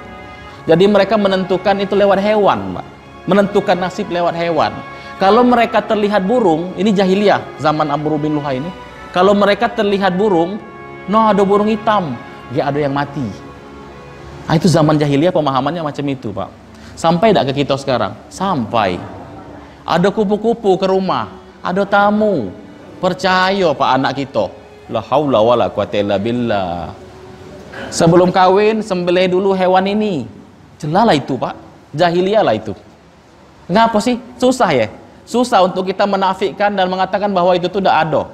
Jadi mereka menentukan itu lewat hewan, Mbak. Menentukan nasib lewat hewan. Kalau mereka terlihat burung, ini jahiliyah zaman Amr bin Luhai ini. Kalau mereka terlihat burung, ada burung hitam, dia ada yang mati. Itu zaman jahiliyah pemahamannya macam itu, Pak. Sampai tidak ke kita sekarang? Sampai. Ada kupu-kupu ke rumah, ada tamu. Percaya Pak anak kita. La haula wala quwata illa billah. Sebelum kawin, sembelih dulu hewan ini. Jelalah itu, Pak. Jahiliyah lah itu. Ngapa sih? Susah ya? Susah untuk kita menafikan dan mengatakan bahwa itu tuh tidak ada.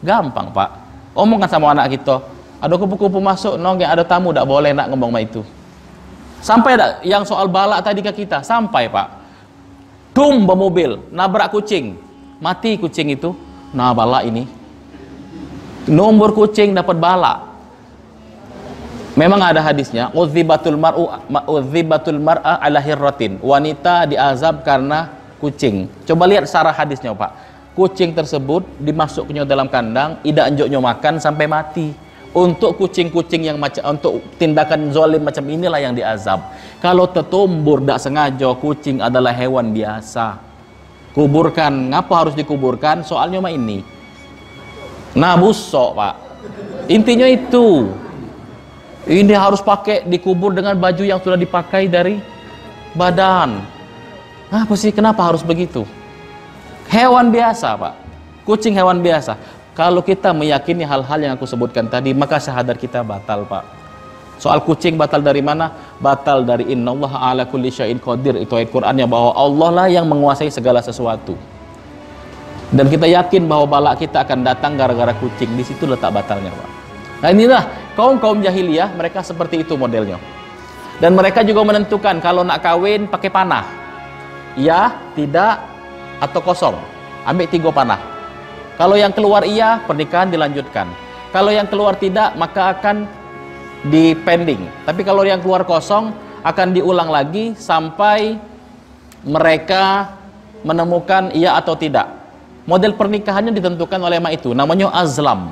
Gampang, Pak. Omongkan sama anak kita. Ada kupu-kupu masuk, ada tamu, tidak boleh nak ngomong sama itu. Sampai yang soal balak tadi ke kita, sampai Pak. Dum bermobil, nabrak kucing, mati kucing itu. Nah balak ini, nomor kucing dapat balak. Memang ada hadisnya, udzibatul mar'a ala hirratin. Wanita diazab karena kucing. Coba lihat sarah hadisnya Pak. Kucing tersebut dimasuknya dalam kandang, tidak anjuknya makan sampai mati. Untuk kucing-kucing yang macam, untuk tindakan zalim macam inilah yang diazab. Kalau tertumbur tak sengaja, kucing adalah hewan biasa. Kuburkan. Ngapa harus dikuburkan? Soalnya ini Nah, busok, Pak. Intinya itu. Ini harus pakai dikubur dengan baju yang sudah dipakai dari badan. Apa sih, kenapa harus begitu? Hewan biasa, Pak. Kucing hewan biasa. Kalau kita meyakini hal-hal yang aku sebutkan tadi, maka syahadat kita batal, Pak. Soal kucing batal dari mana? Batal dari innallaha ala kulli syai'in qadir. Itu ayat Qur'annya bahwa Allah lah yang menguasai segala sesuatu. Dan kita yakin bahwa bala kita akan datang gara-gara kucing. Di situ letak batalnya, Pak. Nah, inilah kaum jahiliyah, mereka seperti itu modelnya. Dan mereka juga menentukan kalau nak kawin pakai panah. Ya, tidak, atau kosong. Ambil 3 panah. Kalau yang keluar iya, pernikahan dilanjutkan. Kalau yang keluar tidak, maka akan dipending. Tapi kalau yang keluar kosong, akan diulang lagi sampai mereka menemukan iya atau tidak. Model pernikahannya ditentukan oleh mak itu. Namanya azlam.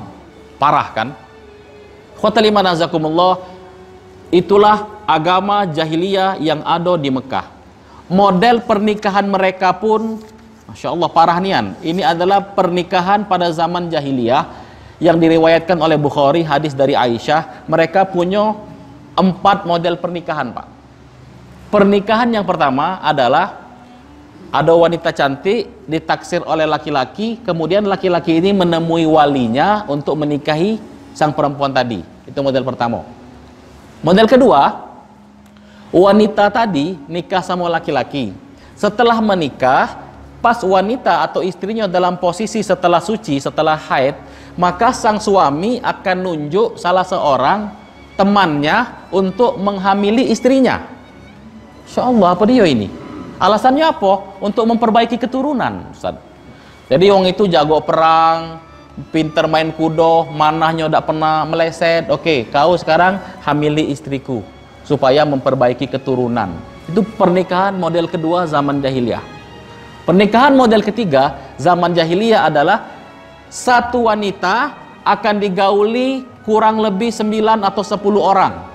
Parah kan? Khotalimah nazakumullah. Itulah agama jahiliyah yang ada di Mekah. Model pernikahan mereka pun, Masya Allah, parah nian. Ini adalah pernikahan pada zaman jahiliyah yang diriwayatkan oleh Bukhari, hadis dari Aisyah. Mereka punya 4 model pernikahan, Pak. Pernikahan yang pertama adalah ada wanita cantik ditaksir oleh laki-laki, kemudian laki-laki ini menemui walinya untuk menikahi sang perempuan tadi. Itu model pertama. Model kedua, wanita tadi nikah sama laki-laki. Setelah menikah, pas wanita atau istrinya dalam posisi setelah suci, setelah haid, maka sang suami akan nunjuk salah seorang temannya untuk menghamili istrinya. Insya Allah, apa dia ini? Alasannya apa? Untuk memperbaiki keturunan, Ustaz. Jadi orang itu jago perang, pinter main kudo, manahnya tidak pernah meleset. Oke, kau sekarang hamili istriku supaya memperbaiki keturunan. Itu pernikahan model kedua zaman jahiliyah. Pernikahan model ketiga zaman jahiliyah adalah satu wanita akan digauli kurang lebih 9 atau 10 orang.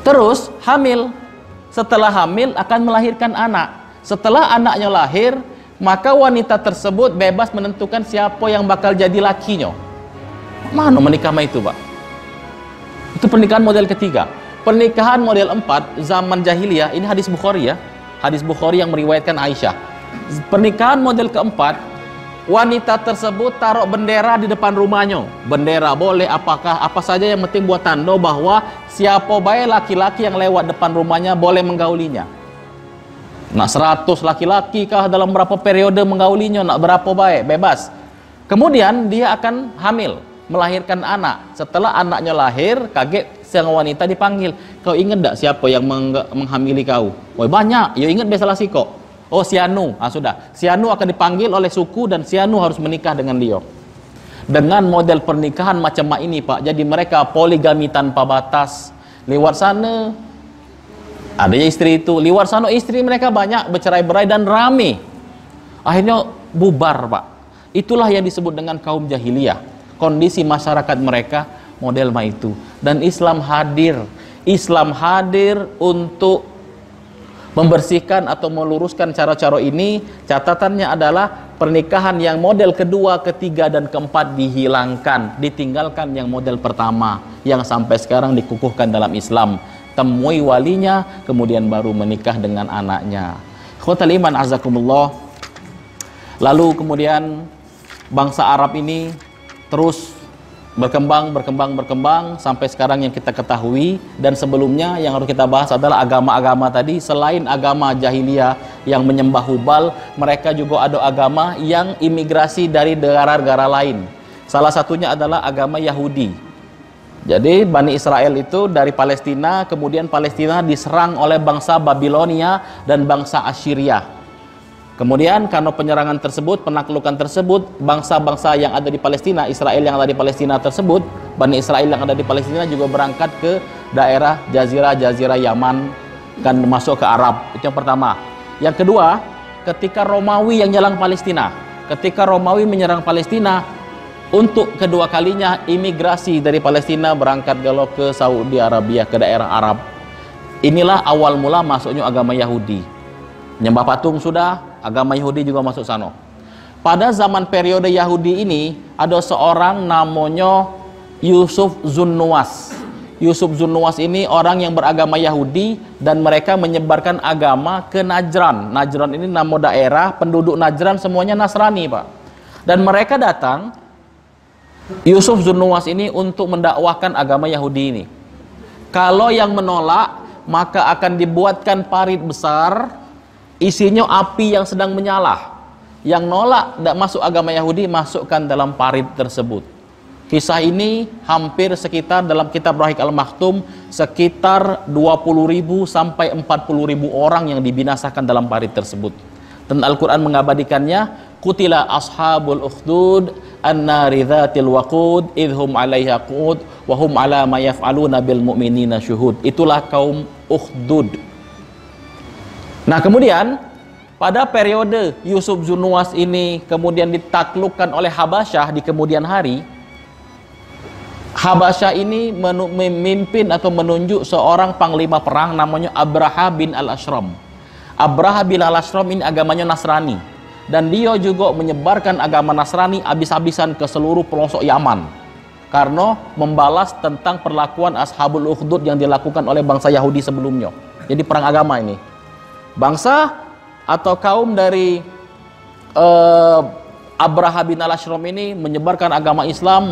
Terus hamil. Setelah hamil akan melahirkan anak. Setelah anaknya lahir, maka wanita tersebut bebas menentukan siapa yang bakal jadi lakinya. Mana menikah sama itu, Pak? Itu pernikahan model ketiga. Pernikahan model 4 zaman jahiliyah, ini hadis Bukhari ya. Hadis Bukhari yang meriwayatkan Aisyah. Pernikahan model keempat, wanita tersebut taruh bendera di depan rumahnya. Bendera boleh apa saja, yang penting buat tanda bahwa siapa baik laki-laki yang lewat depan rumahnya boleh menggaulinya. Nak 100 laki-laki kah dalam berapa periode menggaulinya, nak berapa baik, bebas. Kemudian dia akan hamil, melahirkan anak. Setelah anaknya lahir, kaget sang wanita dipanggil. Kau ingat tak siapa yang menghamili kau? Oh banyak, ya ingat biasa sih kok. Oh si Anu, sudah. Si Anu akan dipanggil oleh suku dan si Anu harus menikah dengan dia. Dengan model pernikahan macam ini, Pak. Jadi mereka poligami tanpa batas. Lewat sana ada istri itu, lewat sana istri mereka banyak, bercerai-berai dan rame. Akhirnya bubar, Pak. Itulah yang disebut dengan kaum jahiliyah. Kondisi masyarakat mereka model itu. Dan Islam hadir. Islam hadir untuk membersihkan atau meluruskan cara-cara ini. Catatannya adalah pernikahan yang model kedua, ketiga, dan keempat dihilangkan, ditinggalkan yang model pertama yang sampai sekarang dikukuhkan dalam Islam. Temui walinya, kemudian baru menikah dengan anaknya. Khotal iman azakumullah. Lalu kemudian bangsa Arab ini terus berkembang sampai sekarang yang kita ketahui. Dan sebelumnya yang harus kita bahas adalah agama-agama tadi. Selain agama jahiliyah yang menyembah Hubal, mereka juga ada agama yang imigrasi dari negara-negara lain. Salah satunya adalah agama Yahudi. Jadi Bani Israel itu dari Palestina, kemudian Palestina diserang oleh bangsa Babilonia dan bangsa Assyria. Kemudian karena penyerangan tersebut, penaklukan tersebut, bangsa-bangsa yang ada di Palestina, Israel yang ada di Palestina tersebut, Bani Israel yang ada di Palestina juga berangkat ke daerah Jazirah Yaman, kan masuk ke Arab. Itu yang pertama. Yang kedua, ketika Romawi yang nyerang Palestina, ketika Romawi menyerang Palestina, untuk kedua kalinya imigrasi dari Palestina berangkat ke Saudi Arabia, ke daerah Arab. Inilah awal mula masuknya agama Yahudi. Nyembah patung sudah, agama Yahudi juga masuk sana. pada zaman periode Yahudi ini ada seorang namanya Yusuf Zunnuwas. Yusuf Zunnuwas ini orang yang beragama Yahudi dan mereka menyebarkan agama ke Najran. Najran ini nama daerah, penduduk Najran semuanya Nasrani, Pak. Dan mereka datang, Yusuf Zunnuwas ini, untuk mendakwahkan agama Yahudi ini. Kalau yang menolak, maka akan dibuatkan parit besar, isinya api yang sedang menyala. Yang nolak tidak masuk agama Yahudi, masukkan dalam parit tersebut. Kisah ini hampir sekitar dalam kitab Rahik Al-Maktum sekitar 20.000 sampai 40.000 orang yang dibinasakan dalam parit tersebut. Dan Al-Quran mengabadikannya, Qutila ashabul ukhdud an-nari dhatil waqud idhum 'alaiha qu'ud wa hum 'ala ma yaf'aluna bil mu'minina syuhud. Itulah kaum Ukhdud. Nah, kemudian pada periode Yusuf Zunnuwas ini kemudian ditaklukkan oleh Habasyah di kemudian hari. Habasyah ini memimpin atau menunjuk seorang panglima perang namanya Abraha bin Al-Ashram. Abraha bin Al-Ashram ini agamanya Nasrani, dan dia juga menyebarkan agama Nasrani habis-habisan ke seluruh pelosok Yaman karena membalas tentang perlakuan Ashabul Ukhdud yang dilakukan oleh bangsa Yahudi sebelumnya. Jadi perang agama ini. Bangsa atau kaum dari Abraha bin Al-Ashram ini menyebarkan agama Islam,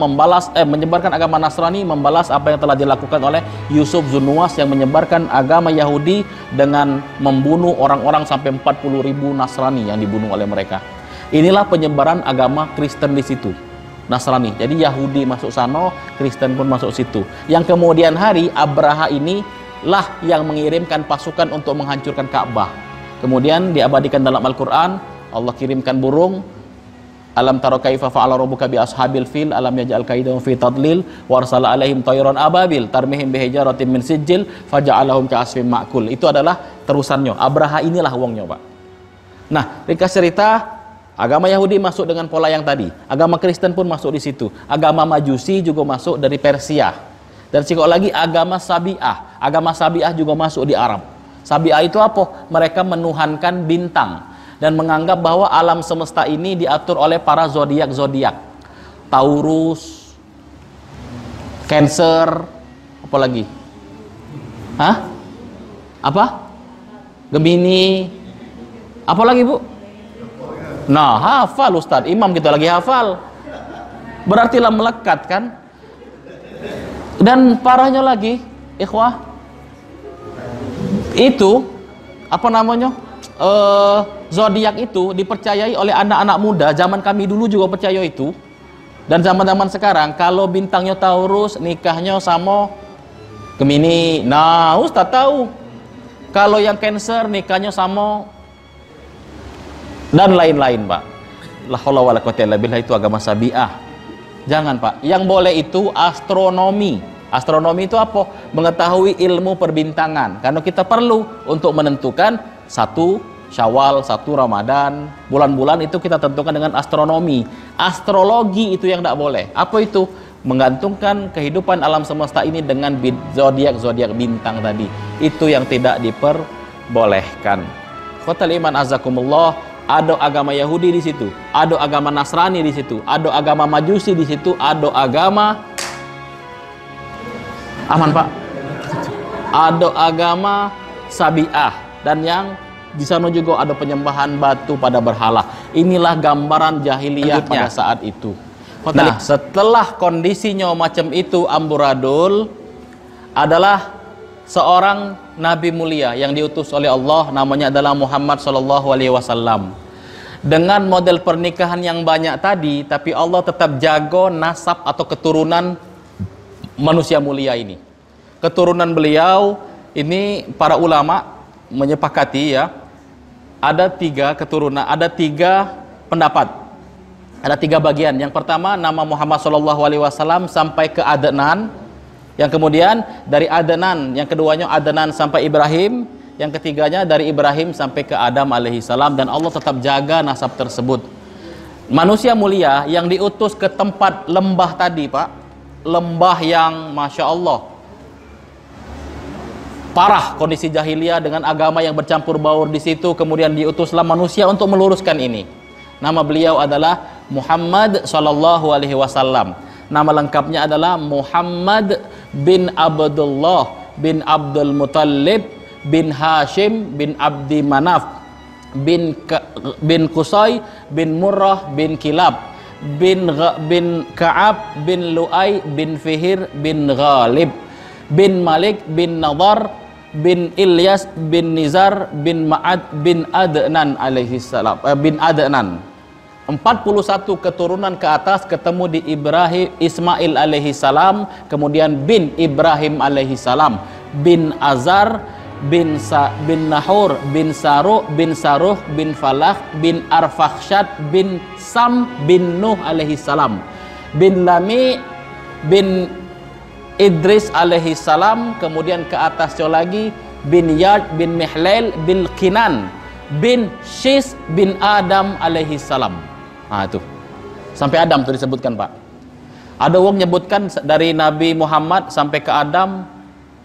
menyebarkan agama Nasrani, membalas apa yang telah dilakukan oleh Yusuf Zunnuwas yang menyebarkan agama Yahudi dengan membunuh orang-orang sampai 40.000 Nasrani yang dibunuh oleh mereka. Inilah penyebaran agama Kristen di situ, Nasrani. Jadi Yahudi masuk sana, Kristen pun masuk situ. Yang kemudian hari Abraha ini lah yang mengirimkan pasukan untuk menghancurkan Ka'bah. Kemudian diabadikan dalam Al-Quran, Allah kirimkan burung. Alam tara kaifa fa'ala rabbuka bi ashabil fil alam yaj'al kaidahum fi tadlil wa arsala alaihim tayran ababil tarmihim bihijaratin min sijil faja'alahum ka'asfin ma'kul. Itu adalah terusannya. Abraha inilah wongnya, Pak. Nah, ringkas cerita, agama Yahudi masuk dengan pola yang tadi. Agama Kristen pun masuk di situ. Agama Majusi juga masuk dari Persia. Dan sikok lagi agama Sabi'ah. Agama Sabi'ah juga masuk di Arab. Sabi'ah itu apa? Mereka menuhankan bintang dan menganggap bahwa alam semesta ini diatur oleh para zodiak-zodiak. Taurus, Cancer, apa lagi? Hah? Apa? Gemini. Apa lagi, Bu? Nah, hafal Ustadz. Imam kita lagi hafal. Berarti lah melekat kan? Dan parahnya lagi, ikhwah, itu apa namanya, zodiak itu dipercayai oleh anak-anak muda. Zaman kami dulu juga percaya itu, dan zaman-zaman sekarang kalau bintangnya Taurus nikahnya sama Gemini. Nah, Ustaz tahu. Kalau yang Cancer nikahnya sama, dan lain-lain, Pak. La haula wala quwwata illa billah. Itu agama Sabi'ah. Jangan, Pak. Yang boleh itu astronomi. Astronomi itu apa? Mengetahui ilmu perbintangan. Karena kita perlu untuk menentukan satu Syawal, satu Ramadan, bulan-bulan itu kita tentukan dengan astronomi. Astrologi itu yang tidak boleh. Apa itu? Menggantungkan kehidupan alam semesta ini dengan zodiak bintang tadi. Itu yang tidak diperbolehkan. Khotal iman azakumullah. Ada agama Yahudi di situ, ada agama Nasrani di situ, ada agama Majusi di situ, ada agama aman, Pak. Ada agama Sabi'ah, dan yang di sana juga ada penyembahan batu pada berhala. Inilah gambaran jahiliyah pada saat itu. Nah, setelah kondisinya macam itu amburadul, adalah seorang nabi mulia yang diutus oleh Allah, namanya adalah Muhammad SAW. Dengan model pernikahan yang banyak tadi, tapi Allah tetap jaga nasab atau keturunan manusia mulia ini. Keturunan beliau ini, para ulama menyepakati ya, ada 3 keturunan, ada 3 pendapat, ada 3 bagian. Yang pertama, nama Muhammad SAW sampai ke Adnan. Yang kemudian dari Adnan, yang keduanya Adnan sampai Ibrahim, yang ketiganya dari Ibrahim sampai ke Adam alaihissalam. Dan Allah tetap jaga nasab tersebut. Manusia mulia yang diutus ke tempat lembah tadi, Pak, lembah yang Masya Allah parah kondisi jahiliyah dengan agama yang bercampur baur di situ. Kemudian diutuslah manusia untuk meluruskan ini. Nama beliau adalah Muhammad sallallahu alaihi wasallam. Nama lengkapnya adalah Muhammad bin Abdullah bin Abdul Muttalib bin Hashim bin Abdi Manaf bin Qusay bin Murrah bin Kilab bin Ka'ab bin Lu'ay bin Fihir bin Ghalib bin Malik bin Nadar bin Ilyas bin Nizar bin Ma'ad bin Adnan alaihi salam, bin Adnan. 41 keturunan ke atas ketemu di Ibrahim Ismail alaihi salam, kemudian bin Ibrahim alaihi salam, bin Azar bin Nahur bin Saruh bin Saruh bin Falah bin Arfakhshad bin Sam bin Nuh alaihi salam, bin Lami bin Idris alaihi salam, kemudian ke atasnya lagi bin Yad bin Mihlal bin Kinan bin Shis bin Adam alaihi salam. Nah itu sampai Adam tuh disebutkan, Pak. Ada orang menyebutkan dari Nabi Muhammad sampai ke Adam.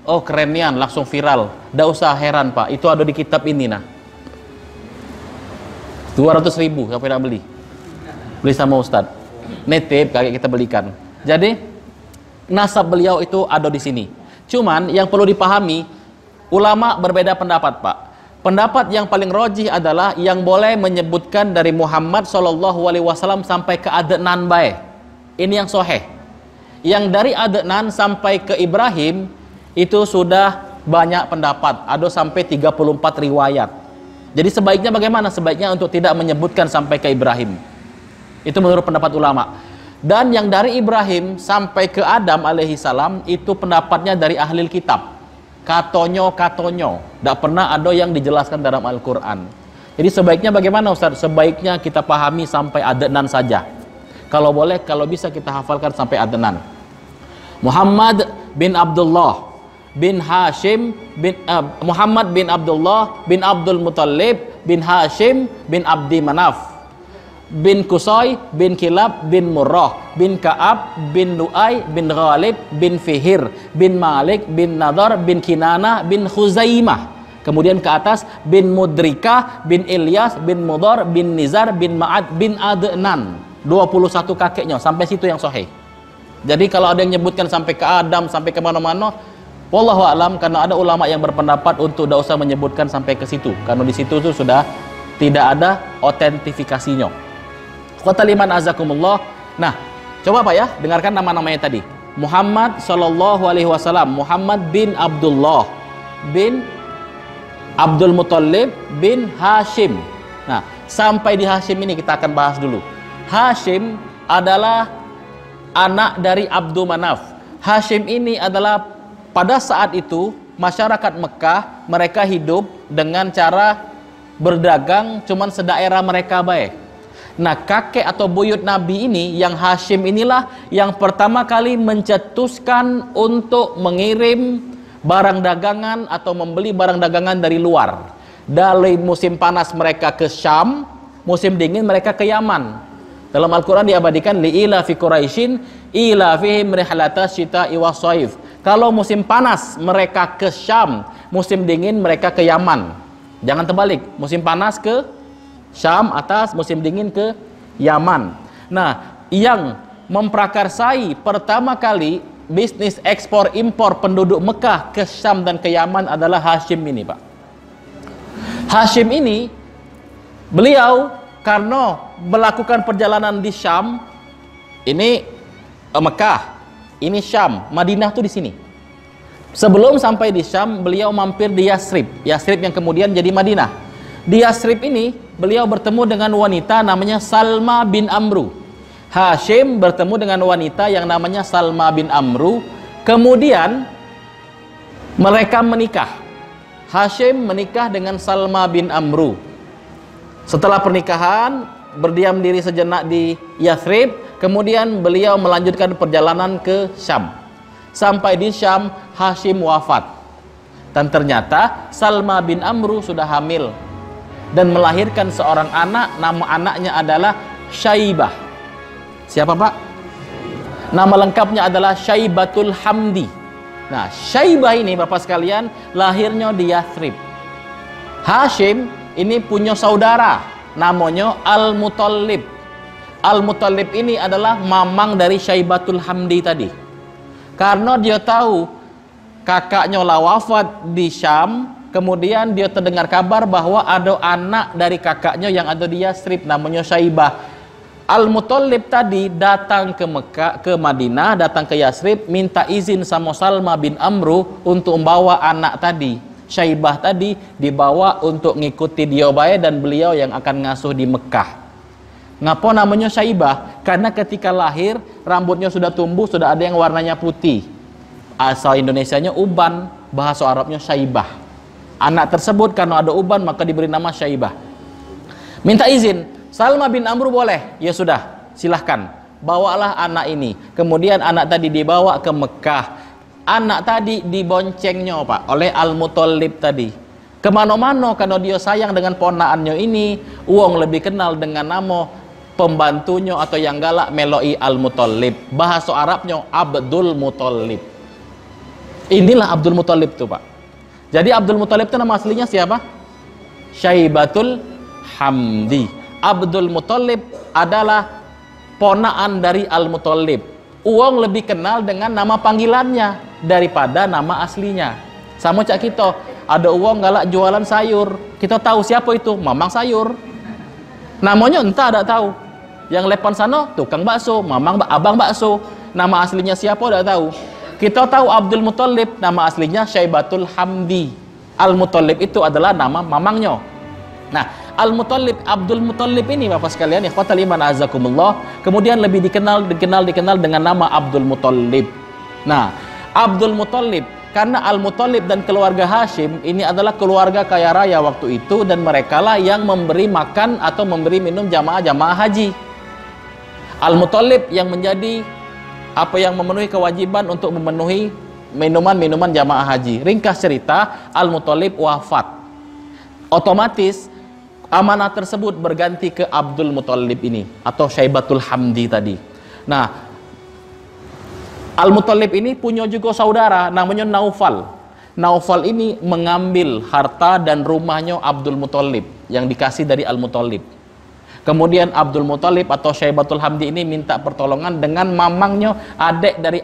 Oh kerenian, langsung viral. Nggak usah heran, Pak, itu ada di kitab ini. Nah 200.000 siapa yang beli? Beli sama Ustadz. Netip kayak kita belikan. Jadi nasab beliau itu ada di sini. Cuman yang perlu dipahami, ulama berbeda pendapat, Pak. Pendapat yang paling rajih adalah yang boleh menyebutkan dari Muhammad SAW sampai ke Adnan bae. Ini yang sahih. Yang dari Adnan sampai ke Ibrahim itu sudah banyak pendapat. Ada sampai 34 riwayat. Jadi sebaiknya bagaimana? Sebaiknya untuk tidak menyebutkan sampai ke Ibrahim. Itu menurut pendapat ulama. Dan yang dari Ibrahim sampai ke Adam alaihi salam itu pendapatnya dari ahli kitab. Katonyo, tidak pernah ada yang dijelaskan dalam Al-Quran. Jadi sebaiknya bagaimana, Ustaz? Sebaiknya kita pahami sampai Adnan saja. Kalau boleh, kalau bisa kita hafalkan sampai Adnan. Muhammad bin Abdullah bin Hashim bin Muhammad bin Abdullah bin Abdul Muttalib bin Hashim bin Abdi Manaf bin Qusay bin Kilab bin Murrah bin Ka'ab bin Lu'ay bin Ghalib bin Fihir bin Malik bin Nadar bin Kinana bin Khuzaimah, kemudian ke atas bin Mudrikah bin Ilyas bin Mudar bin Nizar bin Ma'ad bin Adnan. 21 kakeknya, sampai situ yang sahih. Jadi kalau ada yang nyebutkan sampai ke Adam, sampai ke mana-mana, wallahu alam, karena ada ulama yang berpendapat untuk tidak usah menyebutkan sampai ke situ, karena di situ tuh sudah tidak ada otentifikasinya. Qataliman azakumullah. Nah, coba Pak ya, dengarkan nama-namanya tadi. Muhammad sallallahu alaihi wasallam, Muhammad bin Abdullah bin Abdul Muttalib bin Hashim. Nah, sampai di Hashim ini kita akan bahas dulu. Hashim adalah anak dari Abdul Manaf. Hashim ini adalah pada saat itu masyarakat Mekah, mereka hidup dengan cara berdagang cuman sedaerah mereka baik. Nah, kakek atau buyut Nabi ini, yang Hashim inilah yang pertama kali mencetuskan untuk mengirim barang dagangan atau membeli barang dagangan dari luar. Dari musim panas mereka ke Syam, musim dingin mereka ke Yaman. Dalam Al-Quran diabadikan li'ila fi Quraisyin ila fihim rihlatas syita'i was-shaif. Kalau musim panas mereka ke Syam, musim dingin mereka ke Yaman. Jangan terbalik, musim panas ke Syam atas, musim dingin ke Yaman. Nah, yang memprakarsai pertama kali bisnis ekspor impor penduduk Mekah ke Syam dan ke Yaman adalah Hashim ini, Pak. Hashim ini, beliau karena melakukan perjalanan di Syam, ini Mekah, ini Syam, Madinah tuh di sini. Sebelum sampai di Syam, beliau mampir di Yasrib. Yasrib yang kemudian jadi Madinah. Di Yasrib ini beliau bertemu dengan wanita namanya Salma bin Amru. Hashim bertemu dengan wanita yang namanya Salma bin Amru. Kemudian mereka menikah. Hashim menikah dengan Salma bin Amru. Setelah pernikahan, berdiam diri sejenak di Yasrib. Kemudian beliau melanjutkan perjalanan ke Syam. Sampai di Syam, Hashim wafat. Dan ternyata Salma bin Amru sudah hamil dan melahirkan seorang anak. Nama anaknya adalah Syaibah. Siapa, Pak? Nama lengkapnya adalah Syaibatul Hamdi. Nah, Syaibah ini Bapak sekalian lahirnya di Yathrib. Hashim ini punya saudara namanya Al-Muttalib. Al-Muttalib ini adalah mamang dari Syaibatul Hamdi tadi. Karena dia tahu kakaknya lah wafat di Syam, kemudian dia terdengar kabar bahwa ada anak dari kakaknya yang ada di Yasrib namanya Syaibah. Al-Muttalib tadi datang ke Mekah, ke Madinah, datang ke Yasrib, minta izin sama Salma bin Amru untuk membawa anak tadi. Syaibah tadi dibawa untuk ngikuti dia dan beliau yang akan ngasuh di Mekah. Ngapa namanya Syaibah? Karena ketika lahir rambutnya sudah tumbuh, sudah ada yang warnanya putih. Asal Indonesianya uban, bahasa Arabnya Syaibah. Anak tersebut karena ada uban maka diberi nama Syaibah. Minta izin, Salma bin Amru boleh, ya sudah, silahkan, bawalah anak ini. Kemudian anak tadi dibawa ke Mekah. Anak tadi diboncengnya Pak oleh Al-Muttalib tadi. Kemana-mana karena dia sayang dengan ponaannya ini. Uang lebih kenal dengan nama pembantunya atau yang galak meloi Al-Muttalib. Bahasa Arabnya Abdul Muttalib. Inilah Abdul Muttalib tuh Pak. Jadi Abdul Muttalib itu nama aslinya siapa? Syaibatul Hamdi. Abdul Muttalib adalah ponaan dari Al-Muttalib. Uang lebih kenal dengan nama panggilannya daripada nama aslinya. Sama cak kita, ada uang galak jualan sayur. Kita tahu siapa itu? Mamang sayur. Namanya entah ada tahu. Yang lepan sana tukang bakso, mamang abang bakso. Nama aslinya siapa tidak tahu. Kita tahu Abdul Muttalib, nama aslinya Syaibatul Hamdi. Al-Muttalib itu adalah nama mamangnya. Nah, Al-Muttalib, Abdul Muttalib ini Bapak sekalian, ikhwatal iman azakumullah, kemudian lebih dikenal dengan nama Abdul Muttalib. Nah, Abdul Muttalib, karena Al-Muttalib dan keluarga Hashim ini adalah keluarga kaya raya waktu itu, dan merekalah yang memberi makan atau memberi minum jamaah-jamaah haji. Al-Muttalib yang menjadi yang memenuhi kewajiban untuk memenuhi minuman-minuman jamaah haji. Ringkas cerita, Al-Muttalib wafat. Otomatis amanah tersebut berganti ke Abdul Muttalib ini atau Syaibatul Hamdi tadi. Nah, Al-Muttalib ini punya juga saudara namanya Naufal. Naufal ini mengambil harta dan rumahnya Abdul Muttalib yang dikasih dari Al-Muttalib. Kemudian Abdul Muttalib atau Syaibatul Hamdi ini minta pertolongan dengan mamangnya, adik dari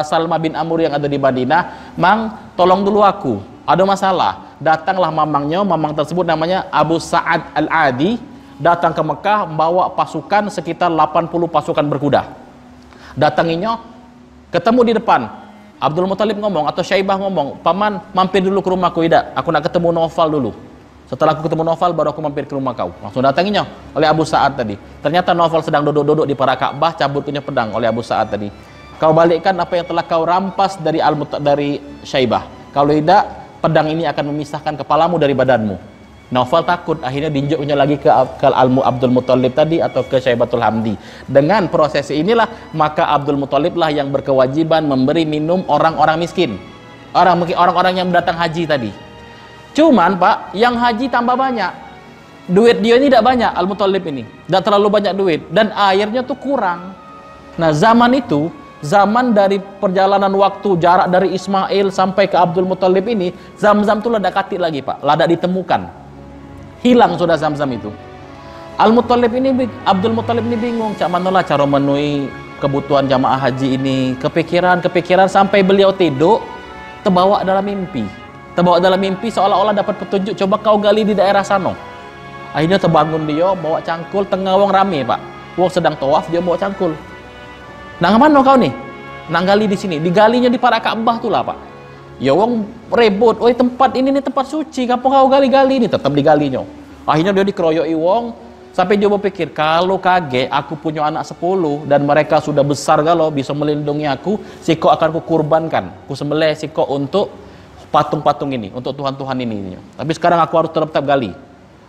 Salma bin Amr yang ada di Madinah. Mang, tolong dulu aku, ada masalah. Datanglah mamangnya, mamang tersebut namanya Abu Sa'ad Al-Adi, datang ke Mekah membawa pasukan sekitar 80 pasukan berkuda. Datanginya, ketemu di depan. Abdul Muttalib ngomong atau Syaibah ngomong, "Paman, mampir dulu ke rumahku." "Tidak, aku nak ketemu Naufal dulu. Setelah aku ketemu Naufal baru aku mampir ke rumah kau." Langsung datanginya oleh Abu Sa'ad tadi. Ternyata Naufal sedang duduk-duduk di para Ka'bah, cabut punya pedang oleh Abu Sa'ad tadi. "Kau balikkan apa yang telah kau rampas dari Syaibah. Kalau tidak, pedang ini akan memisahkan kepalamu dari badanmu." Naufal takut, akhirnya dinjuknya lagi ke Abdul Muttalib tadi atau ke Syaibatul Hamdi. Dengan proses inilah maka Abdul Muttalib lah yang berkewajiban memberi minum orang-orang miskin, orang-orang yang datang haji tadi. Cuman Pak, yang haji tambah banyak, duit dia ini tidak banyak. Al-Muttalib ini tidak terlalu banyak duit dan airnya tuh kurang. Nah, zaman itu, zaman dari perjalanan waktu, jarak dari Ismail sampai ke Abdul Muttalib ini, Zam-Zam itu lada katik lagi Pak, lada ditemukan, hilang sudah Zam-Zam itu. Abdul Muttalib ini bingung, cak manalah cara memenuhi kebutuhan jamaah haji ini. Kepikiran sampai beliau tidur, terbawa dalam mimpi. Seolah-olah dapat petunjuk, coba kau gali di daerah sana. Akhirnya terbangun dia, bawa cangkul, tengah wong rame Pak, wong sedang tawaf, dia bawa cangkul. "Nang mana kau nih?" "Nang gali di sini." Digalinya di para Ka'bah tuh lah Pak. Ya wong rebut, "Oi, tempat ini nih tempat suci, kenapa kau gali-gali?" Ini tetap digalinya. Akhirnya dia dikeroyoki wong, sampai dia berpikir, kalau kaget aku punya anak 10 dan mereka sudah besar galau bisa melindungi aku, siko akan kukurbankan, ku sembelih siko untuk patung-patung ini, untuk Tuhan-Tuhan ini. Tapi sekarang aku harus tetap gali.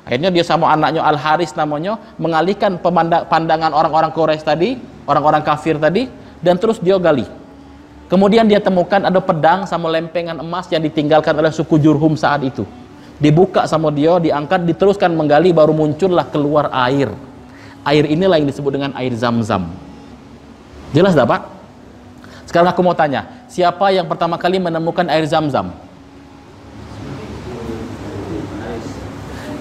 Akhirnya dia sama anaknya Al-Haris namanya mengalihkan pandangan orang-orang Quraisy tadi, orang-orang kafir tadi, dan terus dia gali. Kemudian dia temukan ada pedang sama lempengan emas yang ditinggalkan oleh suku Jurhum saat itu. Dibuka sama dia, diangkat, diteruskan menggali, baru muncullah keluar air. Air inilah yang disebut dengan air Zam-Zam. Jelas tak Pak? Sekarang aku mau tanya, siapa yang pertama kali menemukan air Zam-Zam?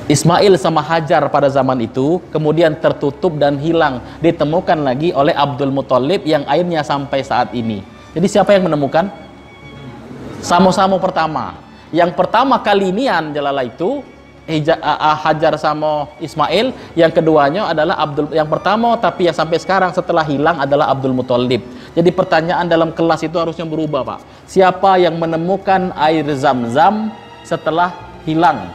Ismail sama Hajar pada zaman itu kemudian tertutup dan hilang, ditemukan lagi oleh Abdul Muthalib yang akhirnya sampai saat ini. Jadi siapa yang menemukan? Samo-samo pertama. Yang pertama kali nian jalala itu Hajar sama Ismail, yang keduanya adalah yang pertama tapi yang sampai sekarang setelah hilang adalah Abdul Muthalib. Jadi pertanyaan dalam kelas itu harusnya berubah, Pak. Siapa yang menemukan air Zam-Zam setelah hilang?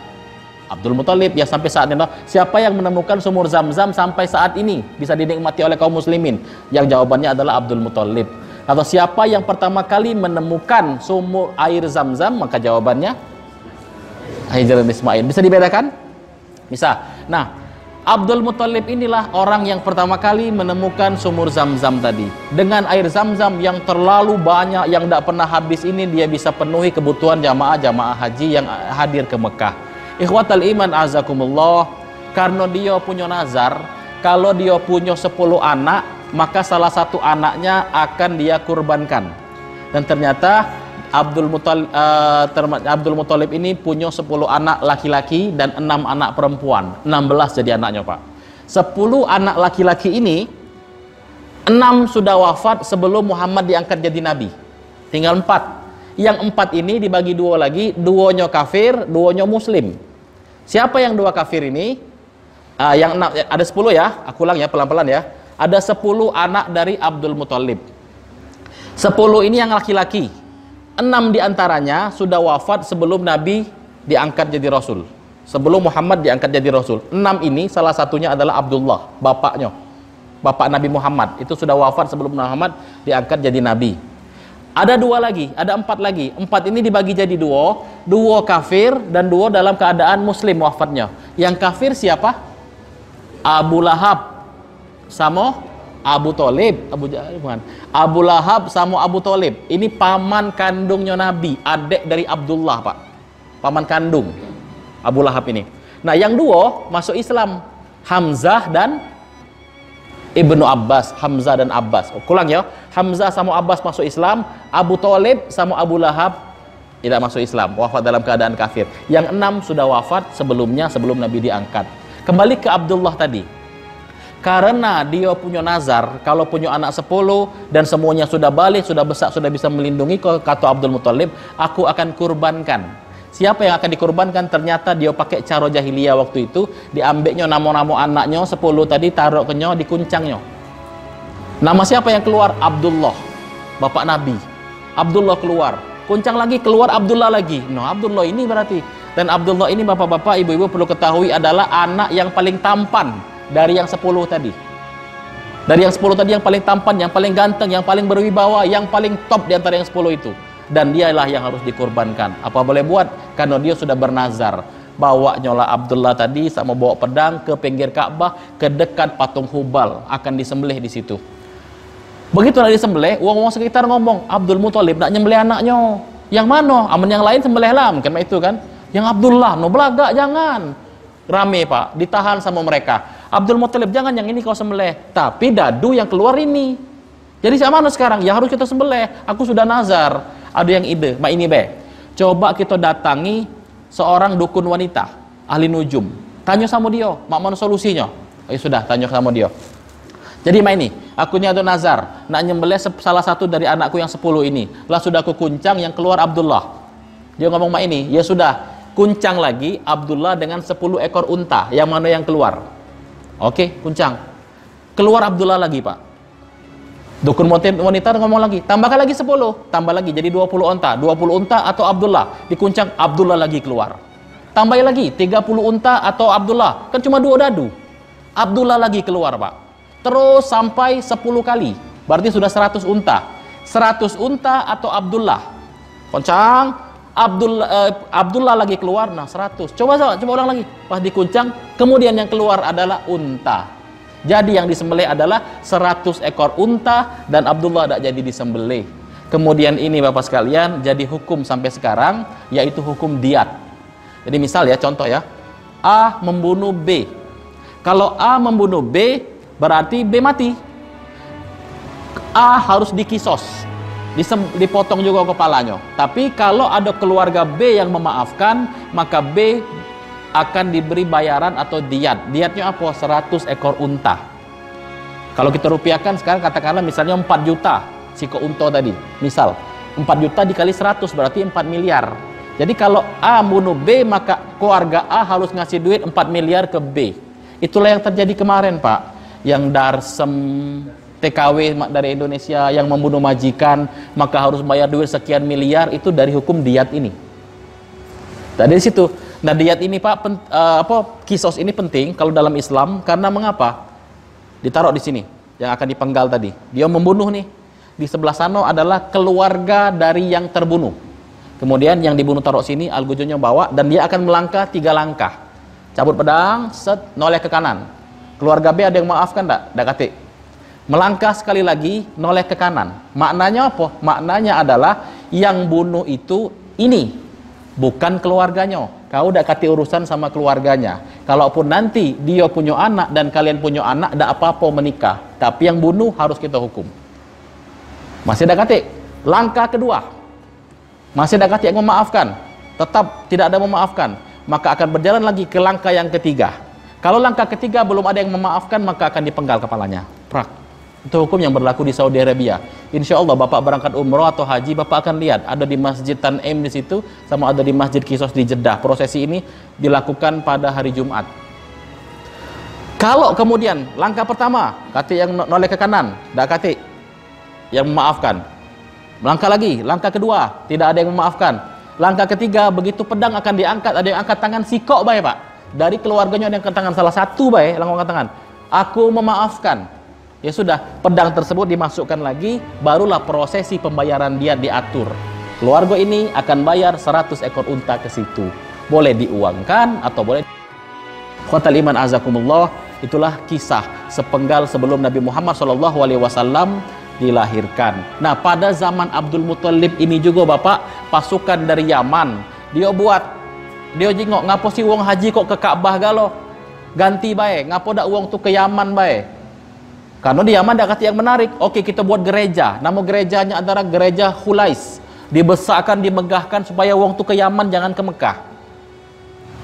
Abdul Muthalib. Ya sampai saat ini. Siapa yang menemukan sumur Zam-Zam sampai saat ini bisa dinikmati oleh kaum muslimin? Yang jawabannya adalah Abdul Muthalib. Atau siapa yang pertama kali menemukan sumur air Zam-Zam? Maka jawabannya Hajar dan Ismail. Bisa dibedakan? Bisa. Nah, Abdul Muthalib inilah orang yang pertama kali menemukan sumur Zam-Zam tadi. Dengan air Zam-Zam yang terlalu banyak, yang tidak pernah habis ini, dia bisa penuhi kebutuhan jamaah haji yang hadir ke Mekah. Ikhwatal iman azakumullah, karena dia punya nazar, kalau dia punya 10 anak, maka salah satu anaknya akan dia kurbankan. Dan ternyata Abdul Muthalib ini punya 10 anak laki-laki dan 6 anak perempuan. 16 jadi anaknya, Pak. 10 anak laki-laki ini, 6 sudah wafat sebelum Muhammad diangkat jadi nabi. Tinggal 4. Yang 4 ini dibagi 2 lagi, 2-nya kafir, 2-nya muslim. Siapa yang 2 kafir ini? Yang 6, ada 10 ya, aku ulang ya pelan-pelan ya. Ada 10 anak dari Abdul Muthalib. 10 ini yang laki-laki. 6 diantaranya sudah wafat sebelum Nabi diangkat jadi Rasul. Sebelum Muhammad diangkat jadi Rasul. 6 ini salah satunya adalah Abdullah, bapaknya. Bapak Nabi Muhammad. Itu sudah wafat sebelum Muhammad diangkat jadi Nabi. Ada 2 lagi, ada 4 lagi. 4 ini dibagi jadi 2. 2 kafir dan 2 dalam keadaan muslim wafatnya. Yang kafir siapa? Abu Lahab sama Abu Thalib, Abu Lahab sama Abu Thalib. Ini paman kandungnya Nabi, adik dari Abdullah, Pak. Paman kandung Abu Lahab ini. Nah, yang 2 masuk Islam, Hamzah dan Ibnu Abbas. Hamzah dan Abbas. Ulang ya. Hamzah sama Abbas masuk Islam, Abu Thalib sama Abu Lahab tidak masuk Islam, wafat dalam keadaan kafir. Yang 6 sudah wafat sebelum Nabi diangkat. Kembali ke Abdullah tadi. Karena dia punya nazar, kalau punya anak 10 dan semuanya sudah balik, sudah besar, sudah bisa melindungi, kata Abdul Muthalib, aku akan kurbankan. Siapa yang akan dikurbankan? Ternyata dia pakai cara jahiliyah waktu itu, diambilnya nama-nama anaknya 10 tadi, taruh ke nyo, dikuncangnya. Nama siapa yang keluar? Abdullah, bapak Nabi. Abdullah keluar, kuncang lagi, keluar Abdullah lagi. Nah, Abdullah ini berarti, dan Abdullah ini bapak-bapak, ibu-ibu perlu ketahui adalah anak yang paling tampan dari yang 10 tadi. Dari yang 10 tadi yang paling tampan, yang paling ganteng, yang paling berwibawa, yang paling top di antara yang 10 itu. Dan dialah yang harus dikorbankan. Apa boleh buat? Karena dia sudah bernazar. Bawa nyola Abdullah tadi sama bawa pedang ke pinggir Ka'bah, ke dekat patung Hubal, akan disembelih di situ. Begitulah disembelih, orang-orang sekitar ngomong, Abdul Muthalib nak nyembelih anaknya. Yang mana? Aman yang lain sembelih lah, mungkin itu kan. Yang Abdullah, no belagak jangan. Rame, Pak, ditahan sama mereka. Abdul Muthalib, jangan yang ini kau sembelih, tapi dadu yang keluar ini. Jadi siapa mana sekarang? Ya harus kita sembelih. Aku sudah nazar. Ada yang ide, mak ini be. Coba kita datangi seorang dukun wanita, ahli nujum. Tanya sama dia, mak mana solusinya? Ya sudah, tanya sama dia. Jadi mak ini, aku ini ada nazar, nak nyembelih salah satu dari anakku yang 10 ini. Lah sudah aku kuncang, yang keluar Abdullah. Dia ngomong mak ini, ya sudah, kuncang lagi Abdullah dengan 10 ekor unta. Yang mana yang keluar? Oke, kuncang. Keluar Abdullah lagi, Pak. Dukun wanita ngomong lagi, tambahkan lagi 10, tambah lagi jadi 20 unta. 20 unta atau Abdullah, dikuncang Abdullah lagi keluar. Tambah lagi 30 unta atau Abdullah, kan cuma 2 dadu. Abdullah lagi keluar, Pak. Terus sampai 10 kali. Berarti sudah 100 unta. 100 unta atau Abdullah. Kuncang, Abdullah lagi keluar, nah 100. Coba ulang lagi. Pas dikuncang, kemudian yang keluar adalah unta. Jadi yang disembelih adalah 100 ekor unta dan Abdullah tidak jadi disembelih. Kemudian ini Bapak sekalian jadi hukum sampai sekarang, yaitu hukum diat. Jadi misal ya, contoh ya, A membunuh B. Kalau A membunuh B, berarti B mati. A harus dikisos, dipotong juga kepalanya. Tapi kalau ada keluarga B yang memaafkan, maka B akan diberi bayaran atau diat. Diatnya apa? 100 ekor unta. Kalau kita rupiahkan sekarang, katakanlah misalnya 4 juta siko unta tadi, misal 4 juta dikali 100 berarti 4 miliar. Jadi kalau A bunuh B, maka keluarga A harus ngasih duit 4 miliar ke B. Itulah yang terjadi kemarin, Pak. Yang Darsem TKW dari Indonesia yang membunuh majikan, maka harus bayar duit sekian miliar, itu dari hukum diat ini. Dari situ. Nah, diat ini, Pak, kisos ini penting kalau dalam Islam, karena mengapa? Ditaruh di sini yang akan dipenggal tadi. Dia membunuh nih. Di sebelah sana adalah keluarga dari yang terbunuh. Kemudian yang dibunuh taruh sini, Al-Gujonya bawa, dan dia akan melangkah 3 langkah. Cabut pedang, set, noleh ke kanan. Keluarga B ada yang maafkan enggak? Enggak kate. Melangkah sekali lagi, noleh ke kanan. Maknanya apa? Maknanya adalah yang bunuh itu ini, bukan keluarganya. Kau udah kati urusan sama keluarganya. Kalaupun nanti dia punya anak dan kalian punya anak, tidak apa-apa menikah. Tapi yang bunuh harus kita hukum. Masih ada kati. Langkah kedua, masih ada kati yang memaafkan. Tetap tidak ada memaafkan. Maka akan berjalan lagi ke langkah yang ketiga. Kalau langkah ketiga belum ada yang memaafkan, maka akan dipenggal kepalanya. Prak. Itu hukum yang berlaku di Saudi Arabia. Insya Allah Bapak berangkat umroh atau haji, Bapak akan lihat ada di Masjid Tan'im di situ, sama ada di Masjid Kisos di Jeddah. Prosesi ini dilakukan pada hari Jumat. Kalau kemudian langkah pertama, kati yang noleh ke kanan, dak kati yang memaafkan. Langkah lagi, langkah kedua, tidak ada yang memaafkan. Langkah ketiga, begitu pedang akan diangkat, ada yang angkat tangan, sikok baik, Pak. Dari keluarganya ada yang angkat tangan, salah satu baik, langsung angkat tangan. Aku memaafkan. Ya sudah, pedang tersebut dimasukkan lagi, barulah prosesi pembayaran dia diatur. Keluarga ini akan bayar 100 ekor unta ke situ. Boleh diuangkan atau boleh. Khotal iman azakumullah, itulah kisah sepenggal sebelum Nabi Muhammad SAW dilahirkan. Nah, pada zaman Abdul Muthalib ini juga, Bapak, pasukan dari Yaman, dia jengok, ngapo si uang haji kok ke Ka'bah galo? Ganti baik, ngapo dak uang tu ke Yaman baik? Karena di Yaman ada kata yang menarik. Oke, kita buat gereja. Nama gerejanya adalah gereja Khulais. Dibesarkan, dimegahkan supaya wong tu ke Yaman, jangan ke Mekah.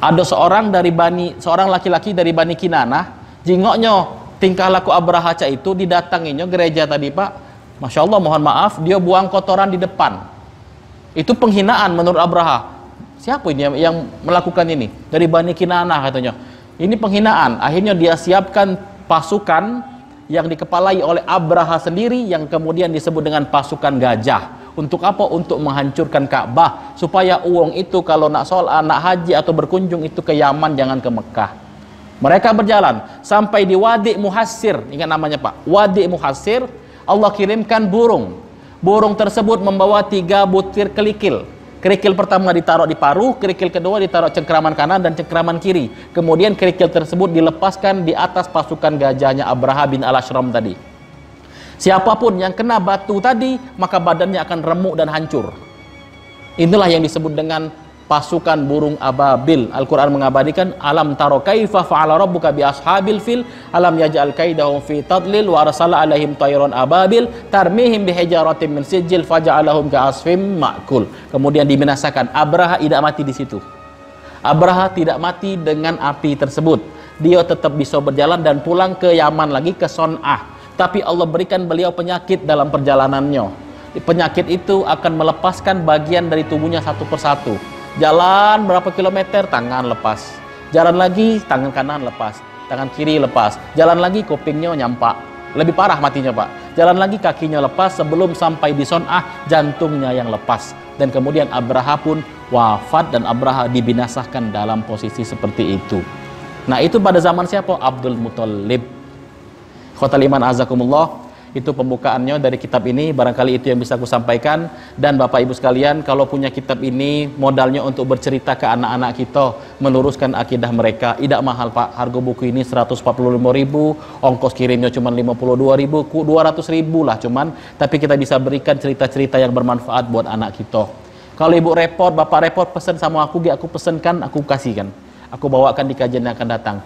Ada seorang laki-laki dari Bani Kinanah, jingoknya tingkah laku Abraha itu, didatanginya gereja tadi, Pak. Masya Allah, mohon maaf, dia buang kotoran di depan. Itu penghinaan menurut Abraha. Siapa ini yang melakukan ini? Dari Bani Kinanah katanya. Ini penghinaan. Akhirnya dia siapkan pasukan yang dikepalai oleh Abraha sendiri, yang kemudian disebut dengan pasukan gajah. Untuk apa? Untuk menghancurkan Ka'bah, supaya uang itu kalau nak sholat, nak haji atau berkunjung itu ke Yaman, jangan ke Mekah. Mereka berjalan sampai di Wadi Muhassir. Ingat namanya, Pak, Wadi Muhassir. Allah kirimkan burung. Burung tersebut membawa 3 butir kerikil. Kerikil pertama ditaruh di paruh, kerikil kedua ditaruh cengkraman kanan dan cengkraman kiri. Kemudian kerikil tersebut dilepaskan di atas pasukan gajahnya Abraha bin Al-Ashram tadi. Siapapun yang kena batu tadi, maka badannya akan remuk dan hancur. Inilah yang disebut dengan pasukan burung ababil. Al-Quran mengabadikan, alam taro kaifa fa'ala rabbuka bi ashabil fil alam yaj'al kaidahum fi tadlil wa arsala alaihim tayran ababil tarmihim bihijaratin min sijil faja'alahum ka'asfim ma'kul. Kemudian dibinasakan. Abraha tidak mati di situ. Abraha tidak mati dengan api tersebut. Dia tetap bisa berjalan dan pulang ke Yaman lagi, ke Son'ah. Tapi Allah berikan beliau penyakit dalam perjalanannya. Penyakit itu akan melepaskan bagian dari tubuhnya satu persatu. Jalan berapa kilometer, tangan lepas. Jalan lagi, tangan kanan lepas. Tangan kiri lepas. Jalan lagi, kupingnya nyampak. Lebih parah matinya, Pak. Jalan lagi, kakinya lepas. Sebelum sampai di Son'ah, jantungnya yang lepas. Dan kemudian Abraha pun wafat, dan Abraha dibinasakan dalam posisi seperti itu. Nah, itu pada zaman siapa? Abdul Muthalib. Khotal iman azakumullah. Itu pembukaannya dari kitab ini. Barangkali itu yang bisa aku sampaikan. Dan Bapak Ibu sekalian, kalau punya kitab ini, modalnya untuk bercerita ke anak-anak kita, meluruskan akidah mereka. Tidak mahal, Pak. Harga buku ini 145.000, ongkos kirimnya cuma 52.000, 200.000 lah cuman. Tapi kita bisa berikan cerita-cerita yang bermanfaat buat anak kita. Kalau ibu repot, bapak repot, pesan sama aku pesenkan, aku kasihkan. Aku bawakan di kajian yang akan datang.